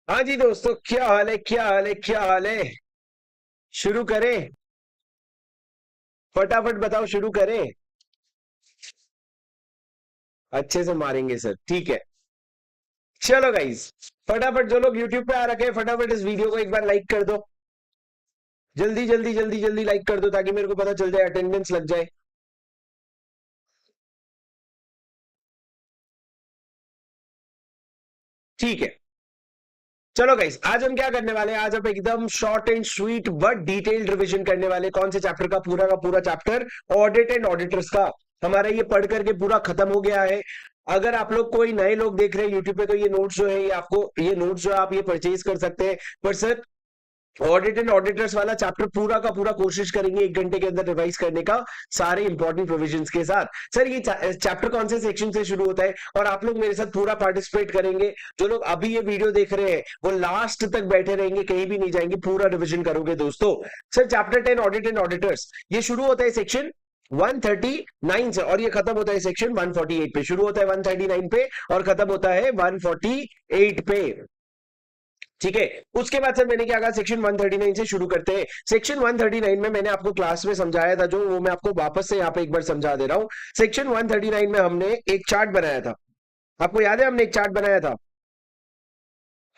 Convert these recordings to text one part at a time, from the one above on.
हाँ जी दोस्तों, क्या हाल है, क्या हाल है, क्या हाल है। शुरू करें। फटाफट बताओ, शुरू करें। अच्छे से मारेंगे सर, ठीक है। चलो गाइस, फटाफट जो लोग यूट्यूब पे आ रखे हैं, फटाफट इस वीडियो को एक बार लाइक कर दो। जल्दी जल्दी जल्दी जल्दी लाइक कर दो ताकि मेरे को पता चल जाए, अटेंडेंस लग जाए। ठीक है। चलो गाइस, आज हम क्या करने वाले हैं? आज हम एकदम short and sweet but detailed revision करने वाले हैं। कौन से चैप्टर का पूरा चैप्टर? ऑडिट एंड ऑडिटर्स का। हमारा ये पढ़ करके पूरा खत्म हो गया है। अगर आप लोग कोई नए लोग देख रहे हैं यूट्यूब पे, तो ये नोट्स जो है, ये आपको ये नोट्स जो है आप ये परचेज कर सकते हैं। पर सर, ऑडिट एंड ऑडिटर्स वाला चैप्टर पूरा का पूरा कोशिश करेंगे 1 घंटे के अंदर रिवाइज करने का, सारे इंपॉर्टेंट प्रोविजंस के साथ। सर, ये चैप्टर कौन से सेक्शन से शुरू होता है? और आप लोग मेरे साथ पूरा पार्टिसिपेट करेंगे। जो लोग अभी ये वीडियो देख रहे हैं वो लास्ट तक बैठे रहेंगे, कहीं भी नहीं जाएंगे, पूरा रिविजन करोगे दोस्तों। Sir, chapter 10 audit and auditors, ये शुरू होता है सेक्शन 139 से, और ये खत्म होता है सेक्शन 148 पे। शुरू होता है 139 पे और खत्म होता है 148 पे। ठीक है। उसके बाद सर मैंने क्या कहा, सेक्शन 139 से शुरू करते हैं। सेक्शन 139 में मैंने आपको क्लास में समझाया था, जो वो मैं आपको वापस से यहाँ पे एक बार समझा दे रहा हूँ। सेक्शन 139 में हमने एक चार्ट बनाया था। आपको याद है हमने एक चार्ट बनाया था?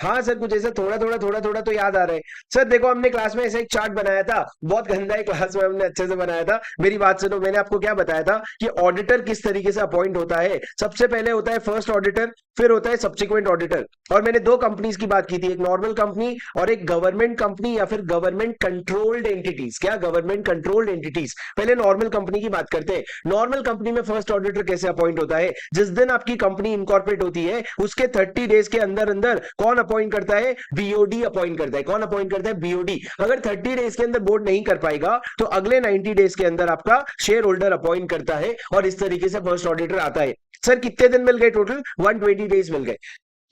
हाँ सर, कुछ ऐसा थोड़ा थोड़ा तो याद आ रहा है। सर देखो, हमने क्लास में ऐसा एक चार्ट बनाया था, बहुत गंदा है, क्लास में हमने अच्छे से बनाया था। मेरी बात सुनो, मैंने आपको क्या बताया था कि ऑडिटर किस तरीके से अपॉइंट होता है। सबसे पहले होता है फर्स्ट ऑडिटर, फिर होता है सब्सिक्वेंट ऑडिटर। और मैंने दो कंपनीज की बात की थी, एक नॉर्मल कंपनी और एक गवर्नमेंट कंपनी या फिर गवर्नमेंट कंट्रोल्ड एंटिटीज। क्या? Government controlled entities. पहले नॉर्मल कंपनी की बात करते हैं। नॉर्मल कंपनी में फर्स्ट ऑडिटर कैसे अपॉइंट होता है? जिस दिन आपकी कंपनी इनकॉर्पोरेट होती है उसके 30 डेज के अंदर अंदर कौन अपॉइंट करता है? बीओडी अपॉइंट करता है। कौन अपॉइंट करता है? बीओडी। अगर 30 डेज के अंदर बोर्ड नहीं कर पाएगा तो अगले 90 डेज के अंदर आपका शेयर होल्डर अपॉइंट करता है, और इस तरीके से फर्स्ट ऑडिटर आता है। सर, कितने दिन मिल गए टोटल? 120 डेज मिल गए।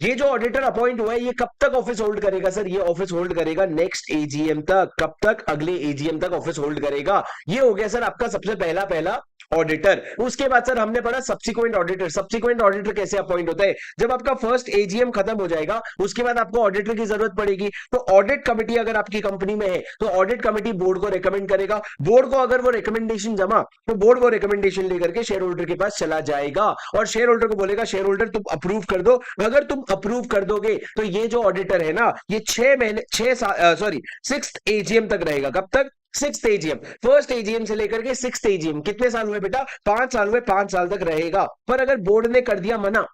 ये जो ऑडिटर अपॉइंट हुआ है, ये कब तक ऑफिस होल्ड करेगा? सर, ये ऑफिस होल्ड करेगा नेक्स्ट एजीएम तक। कब तक? अगले एजीएम तक ऑफिस होल्ड करेगा। ये हो गया सर आपका सबसे पहला पहला ऑडिटर। उसके बाद सर हमने पढ़ा सब्सिक्वेंट ऑडिटर। सब्सिक्वेंट ऑडिटर कैसे अपॉइंट होता है? जब आपका फर्स्ट एजीएम खत्म हो जाएगा उसके बाद आपको ऑडिटर की जरूरत पड़ेगी, तो ऑडिट कमिटी अगर आपकी कंपनी में है तो ऑडिट कमिटी बोर्ड को रिकमेंड करेगा। बोर्ड को अगर वो रिकमेंडेशन जमा, तो बोर्ड वो रिकमेंडेशन लेकर के शेयर होल्डर के पास चला जाएगा और शेयर होल्डर को बोलेगा, शेयर होल्डर तुम अप्रूव कर दो। अगर तुम अप्रूव कर दोगे तो ये जो ऑडिटर है ना, ये 6 महीने 6 एजीएम तक रहेगा। कब तक? 6 एजीएम। फर्स्ट एजीएम से लेकर के 6 एजीएम। कितने साल हुए बेटा? 5 साल हुए। 5 साल तक रहेगा। पर अगर बोर्ड ने कर दिया मना,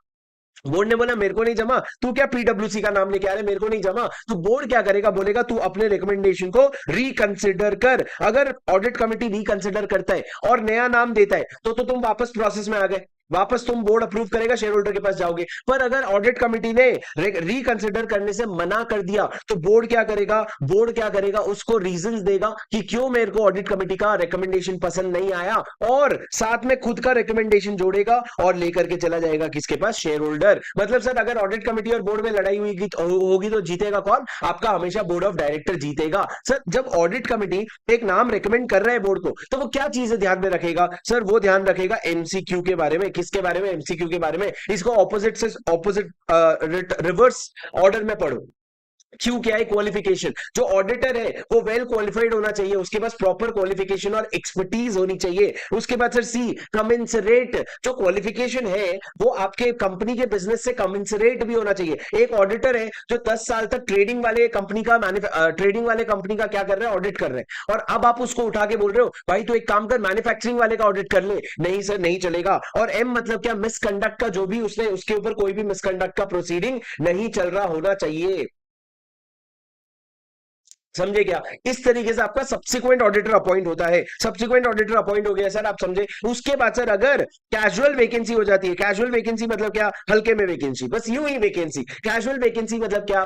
बोर्ड ने बोला मेरे को नहीं जमा, तू क्या पीडब्ल्यूसी का नाम लेके आ रहा है, मेरे को नहीं जमा, तो बोर्ड क्या करेगा? बोलेगा तू अपने रिकमेंडेशन को रिकंसिडर कर। अगर ऑडिट कमिटी रिकंसिडर करता है और नया नाम देता है तो तुम वापस प्रोसेस में आ गए, वापस तुम बोर्ड अप्रूव करेगा, शेयर होल्डर के पास जाओगे। पर अगर ऑडिट कमिटी ने रिकंसिडर करने से मना कर दिया तो बोर्ड क्या करेगा? बोर्ड क्या करेगा? उसको रीजंस देगा कि क्यों मेरे को ऑडिट कमिटी का रिकमेंडेशन पसंद नहीं आया, और साथ में खुद का रिकमेंडेशन जोड़ेगा और लेकर के चला जाएगा किसके पास? Share holder. मतलब सर, अगर ऑडिट कमिटी और बोर्ड में लड़ाई हुई होगी तो जीतेगा कौन? आपका हमेशा बोर्ड ऑफ डायरेक्टर जीतेगा। सर, जब ऑडिट कमिटी एक नाम रिकमेंड कर रहा है बोर्ड को, तो वो क्या चीजें ध्यान में रखेगा? सर, वो ध्यान रखेगा एमसीक्यू के बारे में। किसके बारे में? एमसीक्यू के बारे में। इसको ऑपोजिट से ऑपोजिट रिवर्स ऑर्डर में पढ़ो। क्यों? क्या है? क्वालिफिकेशन। जो ऑडिटर है वो वेल क्वालिफाइड होना चाहिए, उसके पास प्रॉपर क्वालिफिकेशन और एक्सपर्टीज होनी चाहिए। उसके बाद सर सी, कमेंसरेट। जो क्वालिफिकेशन है वो आपके कंपनी के बिजनेस से कमेंसरेट भी होना चाहिए। एक ऑडिटर है जो 10 साल तक ट्रेडिंग वाले कंपनी का क्या कर रहा है? ऑडिट कर रहे हैं, और अब आप उसको उठा के बोल रहे हो भाई तू एक काम कर, मैन्युफैक्चरिंग वाले का ऑडिट कर ले। नहीं सर, नहीं चलेगा। और एम मतलब क्या? मिसकंडक्ट का, जो भी उसने उसके ऊपर कोई भी मिसकंडक्ट का प्रोसीडिंग नहीं चल रहा होना चाहिए। समझे क्या? इस तरीके से आपका सब्सिक्वेंट ऑडिटर अपॉइंट होता है। सब्सिक्वेंट ऑडिटर अपॉइंट हो गया सर, आप समझे? उसके बाद सर अगर कैजुअल वैकेंसी हो जाती है, कैजुअल वैकेंसी मतलब क्या? हल्के में वैकेंसी, बस यूं ही वैकेंसी। कैजुअल वैकेंसी मतलब क्या?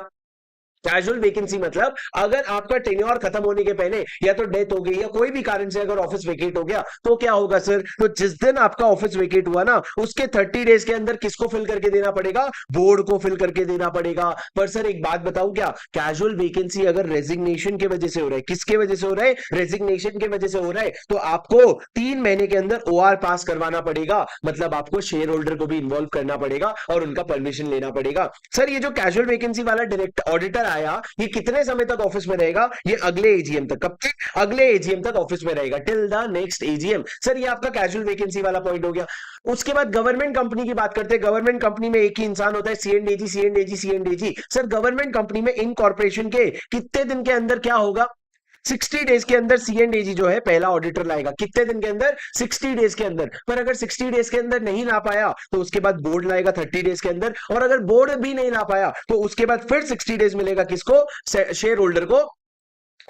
कैजुअल वैकेंसी मतलब अगर आपका टेन्योर खत्म होने के पहले या तो डेथ हो गई या कोई भी कारण से अगर ऑफिस वेकेट हो गया तो क्या होगा सर, तो जिस दिन आपका ऑफिस वेकेट हुआ ना उसके 30 डेज के अंदर किसको फिल करके देना पड़ेगा, बोर्ड को फिल करके देना पड़ेगा। पर सर एक बात बताऊं क्या, कैजुअल वैकेंसी अगर रेजिग्नेशन की वजह से हो रहा है, किसके वजह से हो रहा है, रेजिग्नेशन की वजह से हो रहा है, तो आपको 3 महीने के अंदर ओआर पास करवाना पड़ेगा, मतलब आपको शेयर होल्डर को भी इन्वॉल्व करना पड़ेगा और उनका परमिशन लेना पड़ेगा। सर ये जो कैजुअल वैकेंसी वाला डायरेक्ट ऑडिटर आया ये कितने समय तक ऑफिस में रहेगा, ये अगले एजीएम तक, कब तक, अगले एजीएम तक ऑफिस में रहेगा, till the next AGM. Sir ये आपका कैजुअल वैकेंसी वाला पॉइंट हो गया। उसके बाद गवर्नमेंट कंपनी की बात करते हैं। गवर्नमेंट कंपनी में एक ही इंसान होता है, सीएनडीजी सीएनडीजी सीएनडीजी। सर गवर्नमेंट कंपनी में इन कॉर्पोरेशन के कितने दिन के अंदर क्या होगा, 60 डेज के अंदर सीएनडीजी जो है पहला ऑडिटर लाएगा। कितने दिन के अंदर, 60 डेज के अंदर। पर अगर 60 डेज के अंदर नहीं ला पाया तो उसके बाद बोर्ड लाएगा 30 डेज के अंदर, और अगर बोर्ड भी नहीं ला पाया तो उसके बाद फिर 60 डेज मिलेगा किसको, शेयर होल्डर को,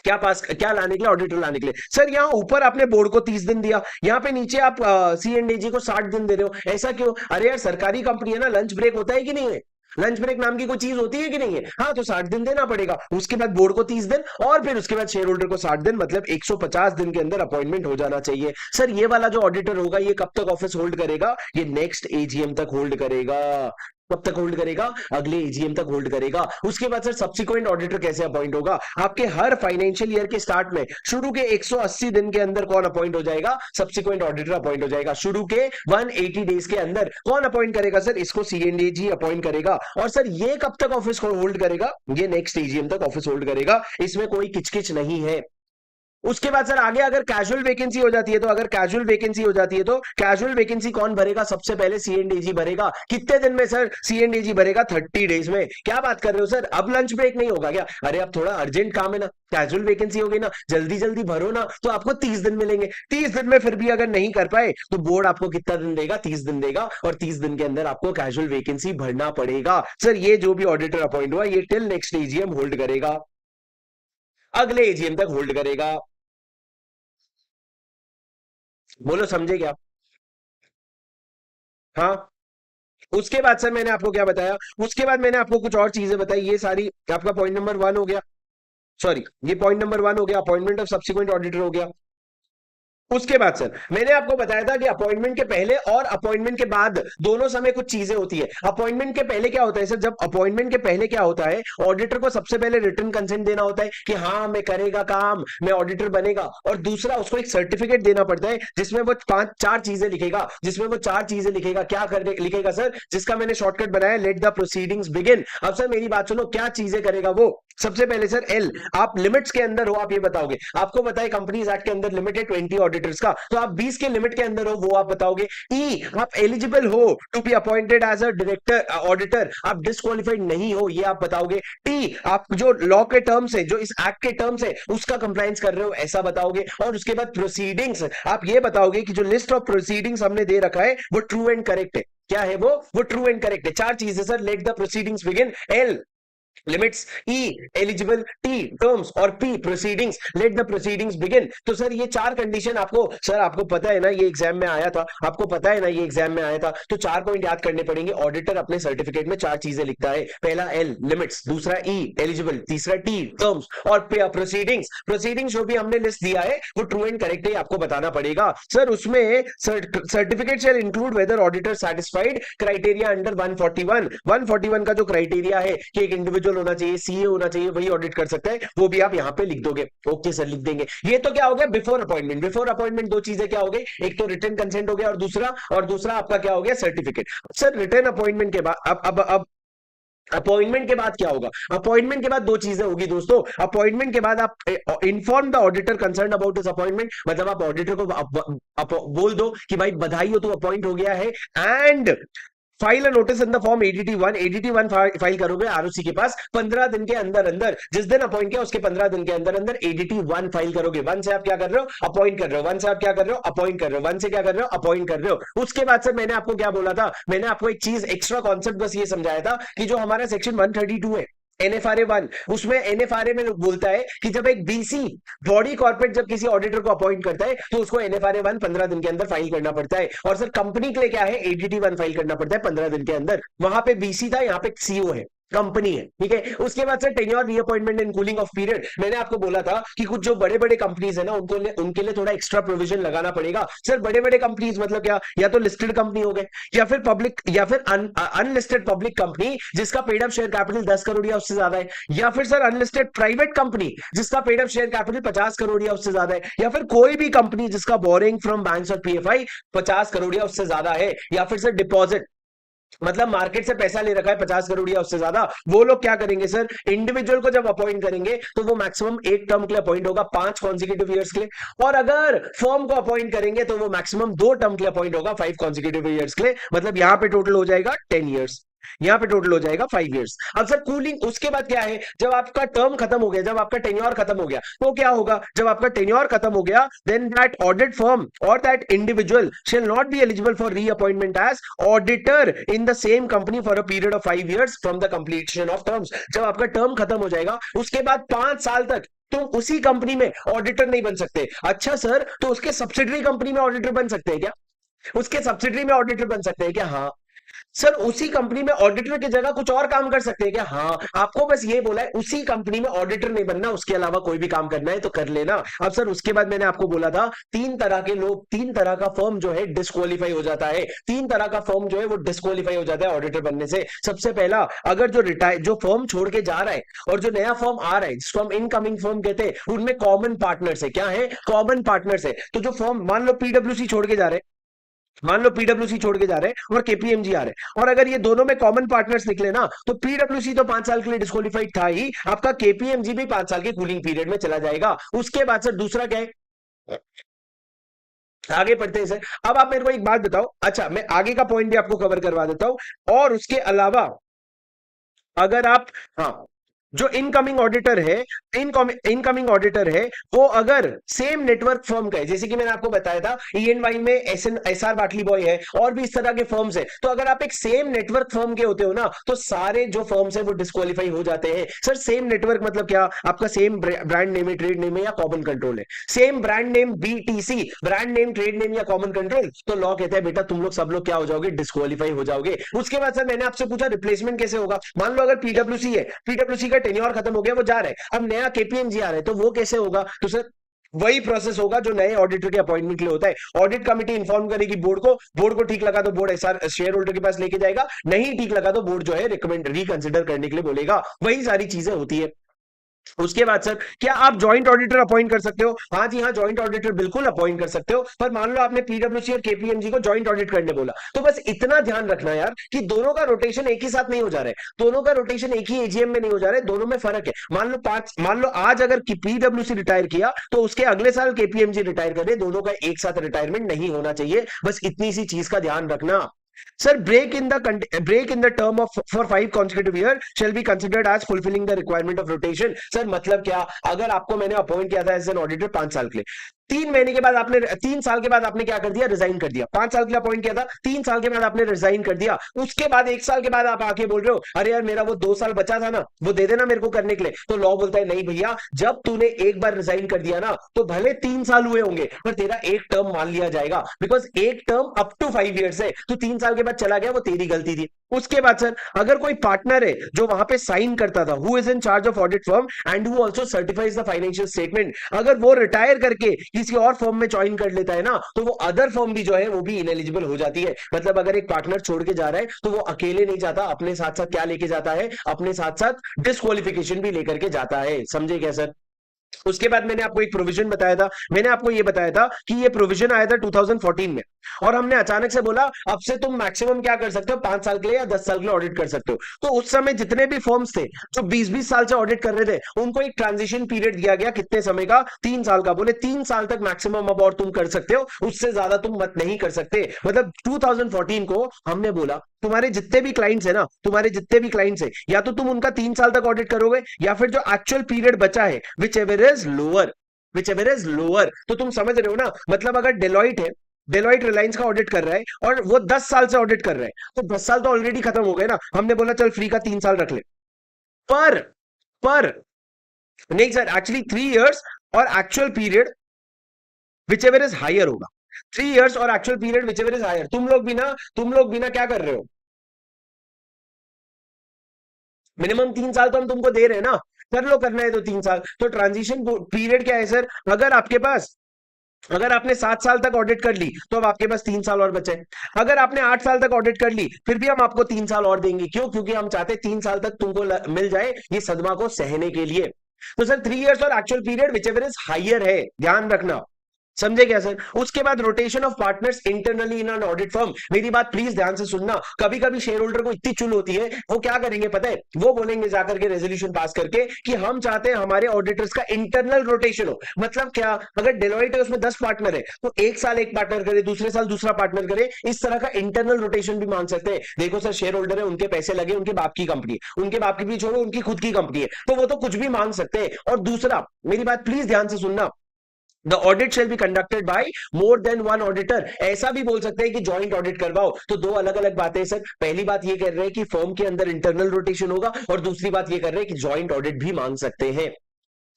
क्या पास, क्या लाने के लिए, ऑडिटर लाने के लिए। सर यहाँ ऊपर आपने बोर्ड को 30 दिन दिया, यहाँ पे नीचे आप सीएनडीजी को 60 दिन दे रहे हो, ऐसा क्यों? अरे यार सरकारी कंपनी है ना, लंच ब्रेक होता है कि नहीं है, लंच ब्रेक नाम की कोई चीज होती है कि नहीं है? हाँ तो 60 दिन देना पड़ेगा, उसके बाद बोर्ड को 30 दिन और फिर उसके बाद शेयर होल्डर को 60 दिन, मतलब 150 दिन के अंदर अपॉइंटमेंट हो जाना चाहिए। सर ये वाला जो ऑडिटर होगा ये कब तक ऑफिस होल्ड करेगा, ये नेक्स्ट एजीएम तक होल्ड करेगा। कब तक होल्ड करेगा, अगले एजीएम तक होल्ड करेगा। उसके बाद सर सब्सिक्वेंट ऑडिटर कैसे अपॉइंट होगा, आपके हर फाइनेंशियल ईयर के स्टार्ट में शुरू के 180 दिन के अंदर कौन अपॉइंट हो जाएगा, सब्सिक्वेंट ऑडिटर अपॉइंट हो जाएगा। शुरू के 180 डेज के अंदर कौन अपॉइंट करेगा सर, इसको सीएनडीजी अपॉइंट करेगा। और सर ये कब तक ऑफिस होल्ड करेगा, ये नेक्स्ट एजीएम तक ऑफिस होल्ड करेगा, इसमें कोई किचकिच नहीं है। उसके बाद सर आगे अगर कैजुअल वैकेंसी हो जाती है तो, अगर कैजुअल वैकेंसी हो जाती है तो कैजुअल वैकेंसी कौन भरेगा, सबसे पहले सीएनडीजी भरेगा। कितने दिन में सर, सीएनडीजी भरेगा 30 डेज में। क्या बात कर रहे हो सर, अब लंच ब्रेक नहीं होगा क्या? अरे अब थोड़ा अर्जेंट काम है ना, कैजुअल वैकेंसी हो गई ना, जल्दी जल्दी भरो ना, तो आपको 30 दिन मिलेंगे। 30 दिन में फिर भी अगर नहीं कर पाए तो बोर्ड आपको कितना दिन देगा, 30 दिन देगा, और 30 दिन के अंदर आपको कैजुअल वैकेंसी भरना पड़ेगा। सर ये जो भी ऑडिटर अपॉइंट हुआ ये टिल नेक्स्ट एजीएम होल्ड करेगा, अगले एजीएम तक होल्ड करेगा। बोलो समझे क्या? हाँ। उसके बाद सर मैंने आपको क्या बताया, उसके बाद मैंने आपको कुछ और चीजें बताई, ये सारी आपका पॉइंट नंबर 1 हो गया, सॉरी ये पॉइंट नंबर 1 हो गया, अपॉइंटमेंट ऑफ सब्सिक्वेंट ऑडिटर हो गया। उसके बाद सर मैंने आपको बताया था कि अपॉइंटमेंट के पहले और अपॉइंटमेंट के बाद दोनों समय कुछ चीजें होती है। अपॉइंटमेंट के पहले क्या होता है सर, जब अपॉइंटमेंट के पहले क्या होता है, ऑडिटर को सबसे पहले रिटन कंसेंट देना होता है कि हाँ मैं करेगा काम, मैं ऑडिटर बनेगा, और दूसरा उसको एक सर्टिफिकेट देना पड़ता है जिसमें वो 4 चीजें लिखेगा, जिसमें वो 4 चीजें लिखेगा। क्या करने लिखेगा सर, जिसका मैंने शॉर्टकट बनाया, लेट द प्रोसीडिंग्स बिगिन। अब सर मेरी बात सुनो, क्या चीजें करेगा वो, सबसे पहले सर एल, आप लिमिट्स के अंदर हो, आप ये बताओगे। आपको पता है कंपनीज एक्ट के अंदर लिमिट है 20 ऑडिटर्स का, तो आप 20 के लिमिट के अंदर हो वो आप बताओगे। ई, आप एलिजिबल हो to be appointed as a director auditor, आप डिस्क्वालिफाइड नहीं हो ये आप बताओगे। टी, आप जो लॉ के टर्म्स है, जो इस एक्ट के टर्म्स है उसका कंप्लायंस कर रहे हो ऐसा बताओगे। और उसके बाद प्रोसीडिंग्स, आप ये बताओगे कि जो लिस्ट ऑफ प्रोसीडिंग्स हमने दे रखा है वो ट्रू एंड करेक्ट है। क्या है वो ट्रू एंड करेक्ट है। 4 चीजें sir, let the proceedings begin, L limits, E eligible, T terms, और P proceedings, let the proceedings begin. तो सर ये 4 कंडीशन आपको, सर आपको पता है ना ये एग्जाम में आया था, आपको पता है ना ये एग्जाम में आया था, तो 4 पॉइंट याद करने पड़ेंगे। ऑडिटर अपने सर्टिफिकेट में 4 चीजें लिखता है, पहला एल लिमिट्स, दूसरा ई एलिजिबल, तीसरा टी टर्म्स, और प्रोसीडिंग्स। प्रोसीडिंग्स जो भी हमने लिस्ट दिया है वो ट्रू एंड करेक्ट है आपको बताना पड़ेगा। सर उसमें certificate shall include whether auditor satisfied criteria under 141 का जो क्राइटेरिया है कि एक इंडिविजुअल होना चाहिए, सीए होना चाहिए, वही ऑडिट कर सकता है, वो भी आप यहां पे लिख दोगे। ओके सर लिख देंगे। ये तो क्या हो गया बिफोर अपॉइंटमेंट। बिफोर अपॉइंटमेंट 2 चीजें क्या हो गई, एक तो रिटन कंसेंट हो गया, और दूसरा आपका क्या हो गया, सर्टिफिकेट। सर रिटन अपॉइंटमेंट के बाद अब अपॉइंटमेंट के बाद क्या होगा, अपॉइंटमेंट के बाद 2 चीजें होगी दोस्तों। अपॉइंटमेंट के बाद आप inform the auditor concern about this appointment, मतलब आप ऑडिटर को बोल दो कि भाई बधाई हो तू अपॉइंट हो गया है, and file a notice in the form ADT 1 file करोगे आरओसी के पास 15 दिन के अंदर जिस दिन अपॉइंट किया उसके 15 दिन के अंदर एडीटी 1 फाइल करोगे। 1 से आप क्या कर रहे हो, अपॉइंट कर रहे हो, 1 से आप क्या कर रहे हो, अपॉइंट कर रहे हो, 1 से क्या कर रहे हो, अपॉइंट कर रहे हो। उसके बाद सर मैंने आपको क्या बोला था, मैंने आपको एक चीज एक्स्ट्रा कॉन्सेप्ट बस ये समझाया था कि जो हमारा सेक्शन 132 है एनएफआरए 1, उसमें एनएफआरए में बोलता है कि जब एक बीसी बॉडी कॉर्पोरेट जब किसी ऑडिटर को अपॉइंट करता है तो उसको एनएफआरए 1 15 दिन के अंदर फाइल करना पड़ता है। और सर कंपनी के लिए क्या है, एडीटी 1 फाइल करना पड़ता है 15 दिन के अंदर। वहां पे बीसी था, यहाँ पे सीओ है। कंपनी है, ठीक है। उसके बाद sir tenure, reappointment and cooling of period. मैंने आपको बोला था कि कुछ जो बड़े बड़े कंपनीज है ना उनके लिए थोड़ा एक्स्ट्रा प्रोविजन लगाना पड़ेगा। सर बड़े बड़े कंपनीज मतलब क्या, या तो लिस्टेड कंपनी हो गए, या फिर पब्लिक, या फिर अनलिस्टेड पब्लिक कंपनी जिसका paid up share capital 10 crore या उससे ज्यादा है, या फिर सर अनलिस्टेड प्राइवेट कंपनी जिसका paid up share capital 50 crore या उससे ज्यादा है, या फिर कोई भी कंपनी जिसका बोरिंग फ्रॉम बैंक्स और पीएफआई 50 करोड़ या उससे ज्यादा है, या फिर सर डिपॉजिट मतलब मार्केट से पैसा ले रखा है 50 करोड़ या उससे ज्यादा। वो लोग क्या करेंगे सर, इंडिविजुअल को जब अपॉइंट करेंगे तो वो मैक्सिमम एक टर्म के लिए अपॉइंट होगा 5 कॉन्सिक्यूटिव ईयर्स के लिए, और अगर फर्म को अपॉइंट करेंगे तो वो मैक्सिमम 2 टर्म के लिए अपॉइंट होगा 5 कॉन्सिक्यूटिव ईयर्स के लिए। मतलब यहां पे टोटल हो जाएगा 10 ईयर्स, यहां पे टोटल हो जाएगा 5 इयर्स। अब सर कूलिंग उसके बाद क्या है, जब आपका टर्म खत्म हो गया, जब आपका टेन्योर खत्म हो गया, तो क्या होगा, जब आपका टेन्योर खत्म हो गया, देन दैट ऑडिट फर्म और that individual shall not be eligible for reappointment as auditor in the same company for a period of 5 years from the completion of terms. जब आपका टर्म खत्म हो जाएगा उसके बाद 5 साल तक तुम उसी कंपनी में ऑडिटर नहीं बन सकते। अच्छा सर, तो उसके सब्सिडरी कंपनी में ऑडिटर बन सकते हैं क्या, उसके सब्सिडरी में ऑडिटर बन सकते हैं क्या? हाँ सर, उसी कंपनी में ऑडिटर की जगह कुछ और काम कर सकते हैं क्या? हाँ, आपको बस ये बोला है उसी कंपनी में ऑडिटर नहीं बनना, उसके अलावा कोई भी काम करना है तो कर लेना। अब सर उसके बाद मैंने आपको बोला था 3 तरह के लोग, 3 तरह का फर्म जो है डिस्क्वालीफाई हो जाता है, 3 तरह का फर्म जो है वो डिस्क्वालीफाई हो जाता है ऑडिटर बनने से। सबसे पहला, अगर जो फर्म छोड़ के जा रहा है और जो नया फर्म आ रहा है जिसको हम इनकमिंग फर्म कहते हैं, उनमें कॉमन पार्टनर्स है। क्या है? कॉमन पार्टनर्स है। तो जो फर्म, मान लो पीडब्ल्यूसी छोड़ के जा रहे हैं, मान लो पीडब्ल्यूसी छोड़ के जा रहे हैं और केपीएमजी आ रहे हैं, और अगर ये दोनों में कॉमन पार्टनर्स निकले ना, तो पीडब्ल्यूसी तो 5 साल के लिए डिस्क्वालीफाइड था ही, आपका केपीएमजी भी 5 साल के कूलिंग पीरियड में चला जाएगा। उसके बाद सर दूसरा क्या है, आगे पढ़ते हैं सर। अब आप मेरे को एक बात बताओ, अच्छा मैं आगे का पॉइंट भी आपको कवर करवा देता हूं, और उसके अलावा अगर आप, हाँ, जो इनकमिंग ऑडिटर है, इनकमिंग ऑडिटर है, वो अगर सेम नेटवर्क फर्म का है, जैसे कि मैंने आपको बताया था ईएनवाई में एसआर बाटली बॉय है और भी इस तरह के फर्म्स है, तो अगर आप एक सेम नेटवर्क फर्म के होते हो ना, तो सारे जो फर्म्स है वो डिस्क्वालीफाई हो जाते हैं। सर सेम नेटवर्क मतलब क्या, आपका सेम ब्रांड नेम है, ट्रेड नेम है या कॉमन कंट्रोल है, same brand name BTC, brand name, trade name या कॉमन कंट्रोल, तो लॉ कहता है बेटा तुम लोग सब लोग क्या हो जाओगे, डिस्क्वालीफाई हो जाओगे। उसके बाद सर मैंने आपसे पूछा रिप्लेसमेंट कैसे होगा। मान लो अगर पीडब्ल्यूसी है, पीडब्ल्यूसी का टेन्योर खत्म हो गया, वो जा रहा है, अब नया केपीएमजी आ रहा है, तो वो कैसे होगा? तो सर वही प्रोसेस होगा जो नए ऑडिटर के अपॉइंटमेंट के लिए होता है। ऑडिट कमेटी इन्फॉर्म करेगी बोर्ड को, बोर्ड को ठीक लगा तो बोर्ड एसआर शेयर होल्डर के पास लेके जाएगा, नहीं ठीक लगा तो बोर्ड जो है रिकमेंड रिकंसिडर करने के लिए बोलेगा। वही सारी चीजें होती है। उसके बाद सर क्या आप ज्वाइंट ऑडिटर अपॉइंट कर सकते हो? हाँ जी हाँ, ज्वाइंट ऑडिटर बिल्कुल अपॉइंट कर सकते हो, पर मान लो आपने पीडब्ल्यूसी और केपीएमजी को ज्वाइंट ऑडिट करने बोला, तो बस इतना ध्यान रखना यार कि दोनों का रोटेशन एक ही साथ नहीं हो जा रहा है, दोनों का रोटेशन एक ही एजीएम में नहीं हो जा रहा है, दोनों में फर्क है। मान लो आज अगर पीडब्ल्यूसी रिटायर किया तो उसके अगले साल केपीएमजी रिटायर करे, दोनों का एक साथ रिटायरमेंट नहीं होना चाहिए, बस इतनी सी चीज का ध्यान रखना। Sir, break in the term of for 5 consecutive years shall be considered as fulfilling the requirement of rotation. Sir, मतलब क्या, अगर आपको मैंने अपॉइंट किया था एज एन ऑडिटर 5 साल के लिए, 3 महीने के बाद आपने, 3 साल के बाद आपने क्या कर दिया, रिजाइन कर दिया। 5 साल के लिए अपॉइंट किया था, 3 साल के बाद आपने रिजाइन कर दिया, उसके बाद 1 साल के बाद आप आके बोल रहे हो अरे यार मेरा वो 2 साल बचा था ना, वो दे देना मेरे को करने के लिए, तो लॉ बोलता है नहीं भैया, जब तूने एक बार रिजाइन कर दिया ना, तो भले 3 साल हुए होंगे पर तेरा एक टर्म मान लिया जाएगा, बिकॉज एक टर्म अप टू 5 इयर्स है, तो 3 साल के बाद चला गया वो तेरी गलती थी। उसके बाद सर अगर कोई पार्टनर है जो वहां पे साइन करता था, who is in charge of audit firm and who also certifies the financial statement, अगर वो रिटायर करके किसी और फर्म में ज्वाइन कर लेता है ना, तो वो अदर फर्म भी जो है वो भी इनएलिजिबल हो जाती है। मतलब अगर एक पार्टनर छोड़ के जा रहा है तो वो अकेले नहीं जाता, अपने साथ साथ क्या लेके जाता है, अपने साथ साथ डिस्क्वालिफिकेशन भी लेकर के जाता है। समझे क्या सर? उसके बाद मैंने आपको एक प्रोविजन बताया था, मैंने आपको ये बताया था कि ये प्रोविजन आया था 2014 में, और हमने अचानक से बोला अब से तुम मैक्सिमम क्या कर सकते हो, 5 साल के लिए या 10 साल के लिए ऑडिट कर सकते हो। तो उस समय जितने भी फर्म्स थे जो 20-20 साल से ऑडिट कर रहे थे, उनको एक ट्रांजिशन पीरियड दिया गया, कितने समय का, 3 साल का। बोले 3 साल तक मैक्सिमम अब और तुम कर सकते हो, उससे ज्यादा तुम मत नहीं कर सकते। मतलब 2014 को हमने बोला तुम्हारे जितने भी क्लाइंट्स है ना, तुम्हारे जितने भी क्लाइंट्स है, या तो तुम उनका 3 साल तक ऑडिट करोगे, या फिर जो एक्चुअल पीरियड बचा है विच ever is lower, which ever is lower. तो तुम समझ रहे हो ना, मतलब अगर डेलॉइट है, डेलॉइट रिलायंस का ऑडिट कर रहा है और वो 10 साल से ऑडिट कर रहा है, तो 10 साल तो ऑलरेडी खत्म हो गए ना, हमने बोला चल फ्री का 3 साल रख ले। पर पर नहीं सर, एक्चुअली 3 इयर्स और actual period which ever is higher होगा, 3 इयर्स और actual period which ever is higher. तुम लोग भी ना क्या कर रहे हो, मिनिमम 3 साल तो हम तुमको दे रहे हैं ना, कर लो, करना है तो 3 साल। तो ट्रांजिशन पीरियड क्या है सर, अगर आपके पास, अगर आपने 7 साल तक ऑडिट कर ली तो अब आपके पास 3 साल और बचे। अगर आपने 8 साल तक ऑडिट कर ली फिर भी हम आपको 3 साल और देंगे। क्यों? क्योंकि हम चाहते 3 साल तक तुमको मिल जाए ये सदमा को सहने के लिए। तो सर 3 इयर्स और actual period which ever is higher है, ध्यान रखना। समझे क्या सर? उसके बाद rotation of partners internally in an audit firm. मेरी बात प्लीज ध्यान से सुनना। कभी कभी शेयर होल्डर को इतनी चुल होती है, वो क्या करेंगे पता है? वो बोलेंगे जाकर के रेजोल्यूशन पास करके कि हम चाहते हैं हमारे ऑडिटर्स का इंटरनल रोटेशन हो। मतलब क्या? अगर डेलोइट है उसमें 10 पार्टनर है तो एक साल एक पार्टनर करे, दूसरे साल दूसरा पार्टनर करे, इस तरह का इंटरनल रोटेशन भी मांग सकते हैं। देखो सर, शेयर होल्डर है, उनके पैसे लगे, उनके बाप की कंपनी है, उनके बाप की भी छोड़ो, उनकी खुद की कंपनी है, तो वो तो कुछ भी मांग सकते हैं। और दूसरा, मेरी बात प्लीज ध्यान से सुनना, the audit shall be conducted by more than one auditor. ऐसा भी बोल सकते हैं कि जॉइंट ऑडिट करवाओ। तो दो अलग अलग बातें सर। पहली बात ये कर रहे हैं कि फर्म के अंदर इंटरनल रोटेशन होगा, और दूसरी बात ये कर रहे हैं कि जॉइंट ऑडिट भी मांग सकते हैं।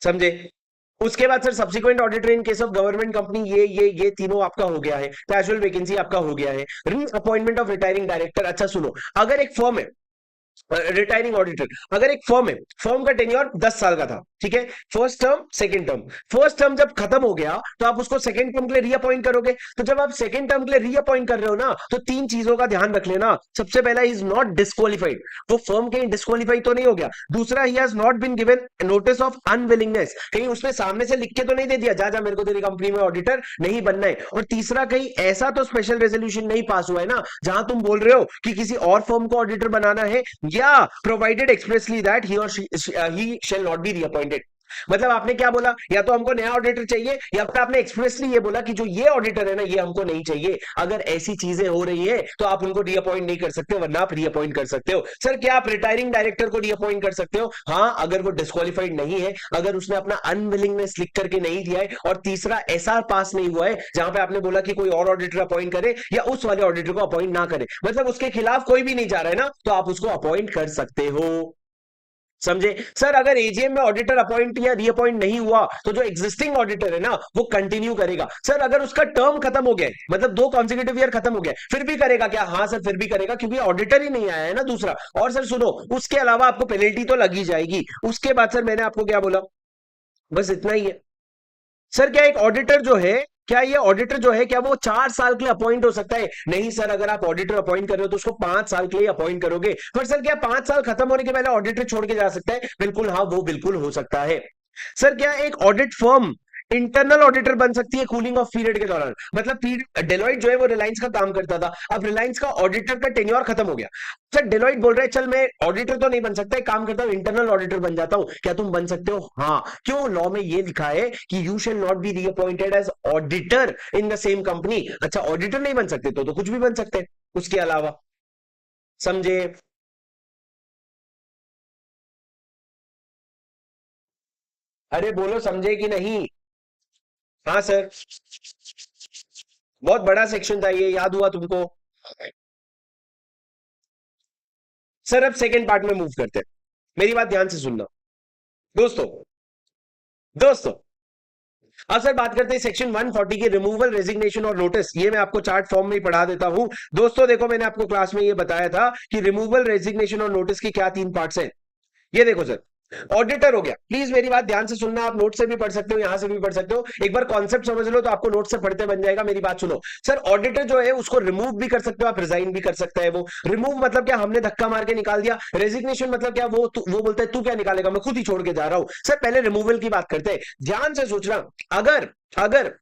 समझे? उसके बाद sir subsequent auditor in case of government company, ये तीनों आपका हो गया है। कैजुअल वैकेंसी आपका हो गया है। री अपॉइंटमेंट ऑफ रिटायरिंग डायरेक्टर। अच्छा सुनो, अगर एक फर्म है, रिटायरिंग ऑडिटर, अगर एक फर्म है, फर्म का टेन्योर 10 साल का था, ठीक है, first term second term, first term जब खत्म हो गया तो आप उसको सेकंड टर्म के लिए रीअपॉइंट करोगे। तो जब आप सेकंड टर्म के लिए रीअपॉइंट कर रहे हो ना, तो तीन चीजों का ध्यान रख लेना। सबसे पहला, इज नॉट डिस्क्वालिफाइड, वो फर्म कहीं डिस्क्वालीफाई तो नहीं हो गया। दूसरा, he has not been given notice of unwillingness, कहीं उसने सामने से लिख के तो नहीं दे दिया जा जा मेरे को तेरी कंपनी में ऑडिटर नहीं बनना है। और तीसरा, कहीं ऐसा तो स्पेशल रेजोल्यूशन नहीं पास हुआ है ना जहां तुम बोल रहे हो कि किसी और फर्म को ऑडिटर बनाना है, या प्रोवाइडेड एक्सप्रेसली दैट ही और ही शेल नॉट बी रीअपॉइंटेड। मतलब आपने क्या बोला? या तो हमको नया ऑडिटर चाहिए, या फिर आपने एक्सप्रेसली ये बोला कि जो ये ऑडिटर है ना, ये हमको नहीं चाहिए। अगर ऐसी चीजें हो रही है तो आप उनको रीअपॉइंट नहीं कर सकते, वरना आप रीअपॉइंट कर सकते हो। सर क्या आप रिटायरिंग डायरेक्टर को रीअपॉइंट कर सकते हो? हाँ, अगर वो डिस्क्वालीफाइड नहीं है, अगर उसने अपना अनविलिंगनेस लिख करके नहीं दिया है, और तीसरा एसआर पास नहीं हुआ है जहां पे आपने बोला कि कोई और ऑडिटर अपॉइंट करे या उस वाले ऑडिटर को अपॉइंट ना करे, मतलब उसके खिलाफ कोई भी नहीं जा रहा है ना, तो आप उसको अपॉइंट कर सकते हो। समझे? सर अगर एजीएम में ऑडिटर अपॉइंट या रीअपॉइंट नहीं हुआ तो जो एग्जिस्टिंग ऑडिटर है ना, वो कंटिन्यू करेगा। सर अगर उसका टर्म खत्म हो गया, मतलब 2 कॉन्सेक्यूटिव ईयर खत्म हो गया, फिर भी करेगा क्या? हाँ सर, फिर भी करेगा, क्योंकि ऑडिटर ही नहीं आया है ना दूसरा। और सर सुनो, उसके अलावा आपको पेनल्टी तो लगी जाएगी। उसके बाद सर मैंने आपको क्या बोला, बस इतना ही है। सर क्या एक ऑडिटर जो है, क्या ये ऑडिटर जो है, क्या वो 4 साल के लिए अपॉइंट हो सकता है? नहीं सर, अगर आप ऑडिटर अपॉइंट कर रहे हो तो उसको 5 साल के लिए अपॉइंट करोगे। पर सर क्या 5 साल खत्म होने के पहले ऑडिटर छोड़ के जा सकता है? बिल्कुल हाँ, वो बिल्कुल हो सकता है। सर क्या एक ऑडिट फर्म इंटरनल ऑडिटर बन सकती है कूलिंग ऑफ पीरियड के दौरान? मतलब डेलोइट जो है वो रिलायंस का काम करता था, अब रिलायंस का ऑडिटर का टेन्योर खत्म हो गया। सर डेलोइट बोल रहे हैं चल मैं ऑडिटर तो नहीं बन सकता, एक काम करता हूं इंटरनल ऑडिटर बन जाता हूं। क्या तुम बन सकते हो? हाँ। क्यों? लॉ में ये लिखा है कि you shall not be reappointed as auditor in the same company. अच्छा, ऑडिटर नहीं बन सकते तो कुछ भी बन सकते हैं उसके अलावा। समझे? अरे बोलो, समझे कि नहीं? हाँ सर, बहुत बड़ा सेक्शन था ये, याद हुआ तुमको? सर अब सेकंड पार्ट में मूव करते हैं। मेरी बात ध्यान से सुनना दोस्तों। दोस्तों अब सर बात करते हैं सेक्शन 140 की, रिमूवल, रेजिग्नेशन और नोटिस। ये मैं आपको चार्ट फॉर्म में ही पढ़ा देता हूं। दोस्तों देखो, मैंने आपको क्लास में ये बताया था कि रिमूवल, रेजिग्नेशन और नोटिस की क्या 3 पार्ट्स हैं। ये देखो सर, ऑडिटर हो गया। प्लीज मेरी बात ध्यान से सुनना, आप नोट से भी पढ़ सकते हो, यहां से भी पढ़ सकते हो। एक बार कॉन्सेप्ट समझ लो तो आपको नोट से पढ़ते बन जाएगा। मेरी बात सुनो सर, ऑडिटर जो है उसको रिमूव भी कर सकते हो आप, रिजाइन भी कर सकता है वो। रिमूव मतलब क्या? हमने धक्का मार के निकाल दिया। रेजिग्नेशन मतलब क्या? वो बोलता है तू क्या निकालेगा, मैं खुद ही छोड़ के जा रहा हूं। सर पहले रिमूवल की बात करते हैं, ध्यान से सोचना। अगर अगर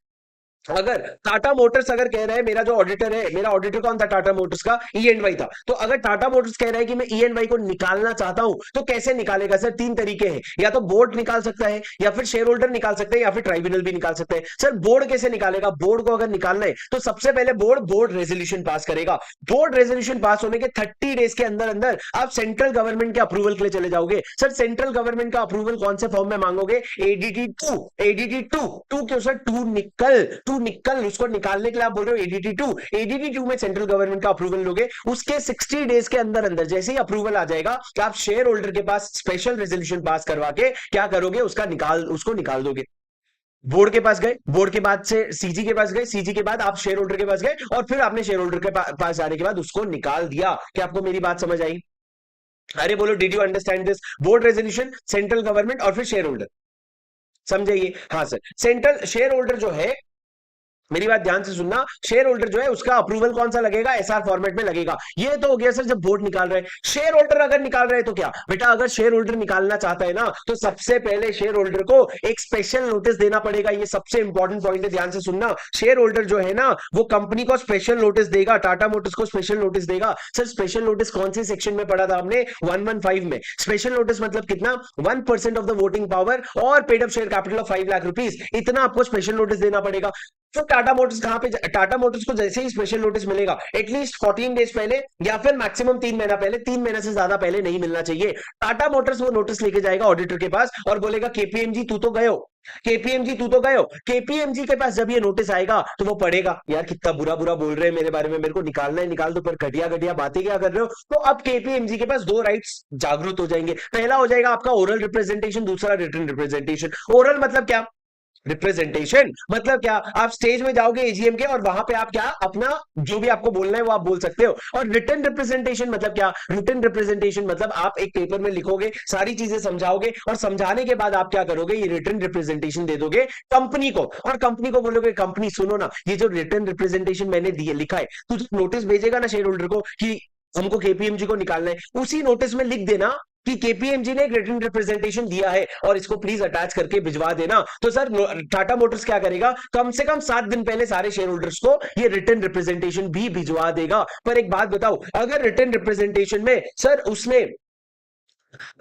अगर टाटा मोटर्स अगर कह रहा है, मेरा जो ऑडिटर है, मेरा ऑडिटर कौन था टाटा मोटर्स का? ई एंड वाई था। तो अगर टाटा मोटर्स कह रहा है कि मैं ई एंड वाई को निकालना चाहता हूं, तो कैसे निकालेगा सर? 3 तरीके हैं, या तो बोर्ड निकाल सकता है, या फिर शेयर होल्डर निकाल सकते हैं, या फिर ट्राइब्यूनल भी निकाल सकते हैं। सर बोर्ड कैसे निकालेगा? बोर्ड को अगर निकालना है तो सबसे पहले बोर्ड रेजोल्यूशन पास करेगा। बोर्ड रेजोल्यूशन पास होने के 30 डेज के अंदर अंदर आप सेंट्रल गवर्नमेंट के अप्रूवल के लिए चले जाओगे। सर सेंट्रल गवर्नमेंट का अप्रूवल कौन से फॉर्म में मांगोगे? एडीटी टू क्यों सर? टू निकल उसको निकालने के लिए आप बोल रहे हो एडीटी टू में सेंट्रल गवर्नमेंट का अप्रूवल लोगे। उसके 60 डेज के अंदर अंदर जैसे ही अप्रूवल आ जाएगा तो आप शेयर होल्डर के पास स्पेशल रेजोल्यूशन पास करवा के क्या करोगे? उसको निकाल दोगे। बोर्ड के पास गए, बोर्ड के बाद से सीजी के पास गए, सीजी के बाद आप शेयर होल्डर के पास गए, और फिर आपने शेयर होल्डर के पास जाने के बाद उसको निकाल दिया। क्या आपको मेरी बात समझ आई? अरे बोलो, did you understand this? Board resolution, central government और फिर शेयर होल्डर। समझाइए। हाँ सर, सेंट्रल शेयर होल्डर जो है, मेरी बात ध्यान से सुनना, शेयर होल्डर जो है उसका अप्रूवल कौन सा लगेगा? एसआर फॉर्मेट में लगेगा। ये तो हो गया सर जब वोट निकाल रहे हैं। शेयर होल्डर अगर निकाल रहे हैं तो क्या बेटा, अगर शेयर होल्डर निकालना चाहता है ना, तो सबसे पहले शेयर होल्डर को एक स्पेशल नोटिस देना पड़ेगा। ये सबसे इंपॉर्टेंट पॉइंट है, ध्यान से सुनना। शेयर होल्डर जो है ना, वो कंपनी को स्पेशल नोटिस देगा, टाटा मोटर्स को स्पेशल नोटिस देगा। सर स्पेशल नोटिस कौन से सेक्शन में पढ़ा था हमने? 115 में। स्पेशल नोटिस मतलब कितना? 1% ऑफ द वोटिंग पावर और paid up share capital of 5 lakh rupees, इतना आपको स्पेशल नोटिस देना पड़ेगा। तो टाटा मोटर्स कहां पे, टाटा मोटर्स को जैसे ही स्पेशल नोटिस मिलेगा एटलीस्ट 14 डेज पहले या फिर मैक्सिमम 3 महीना पहले, 3 महीने से ज्यादा पहले नहीं मिलना चाहिए। टाटा मोटर्स वो नोटिस लेके जाएगा ऑडिटर के पास और बोलेगा केपीएमजी तू तो गए हो, केपीएमजी तू तो गए हो। केपीएमजी के पास जब ये नोटिस आएगा तो वो पढ़ेगा, यार कितना बुरा बुरा बोल रहे हैं मेरे बारे में, मेरे को निकालना है निकाल दो, पर घटिया घटिया बातें क्या कर रहे हो। तो अब केपीएमजी के पास दो राइट्स जागरूक हो जाएंगे। पहला हो जाएगा आपका ओरल रिप्रेजेंटेशन, दूसरा रिटन रिप्रेजेंटेशन। ओरल मतलब क्या? रिप्रेजेंटेशन मतलब क्या? आप स्टेज में जाओगे एजीएम के और वहां पे आप क्या अपना जो भी आपको बोलना है वो आप बोल सकते हो। और रिटन रिप्रेजेंटेशन मतलब क्या? रिटन रिप्रेजेंटेशन मतलब आप एक पेपर में लिखोगे, सारी चीजें समझाओगे और समझाने के बाद आप क्या करोगे, ये रिटन रिप्रेजेंटेशन दे दोगे कंपनी को, और कंपनी को बोलोगे कंपनी सुनो ना, ये जो रिटन रिप्रेजेंटेशन मैंने दिए लिखा है, तू जो नोटिस भेजेगा ना शेयर होल्डर को कि हमको केपीएमजी को निकालना है, उसी नोटिस में लिख देना कि केपीएमजी ने एक रिटन रिप्रेजेंटेशन दिया है और इसको प्लीज अटैच करके भिजवा देना। तो सर टाटा मोटर्स क्या करेगा, कम से कम 7 दिन पहले सारे शेयर होल्डर्स को ये रिटन रिप्रेजेंटेशन भी भिजवा देगा। पर एक बात बताओ, अगर रिटन रिप्रेजेंटेशन में सर उसने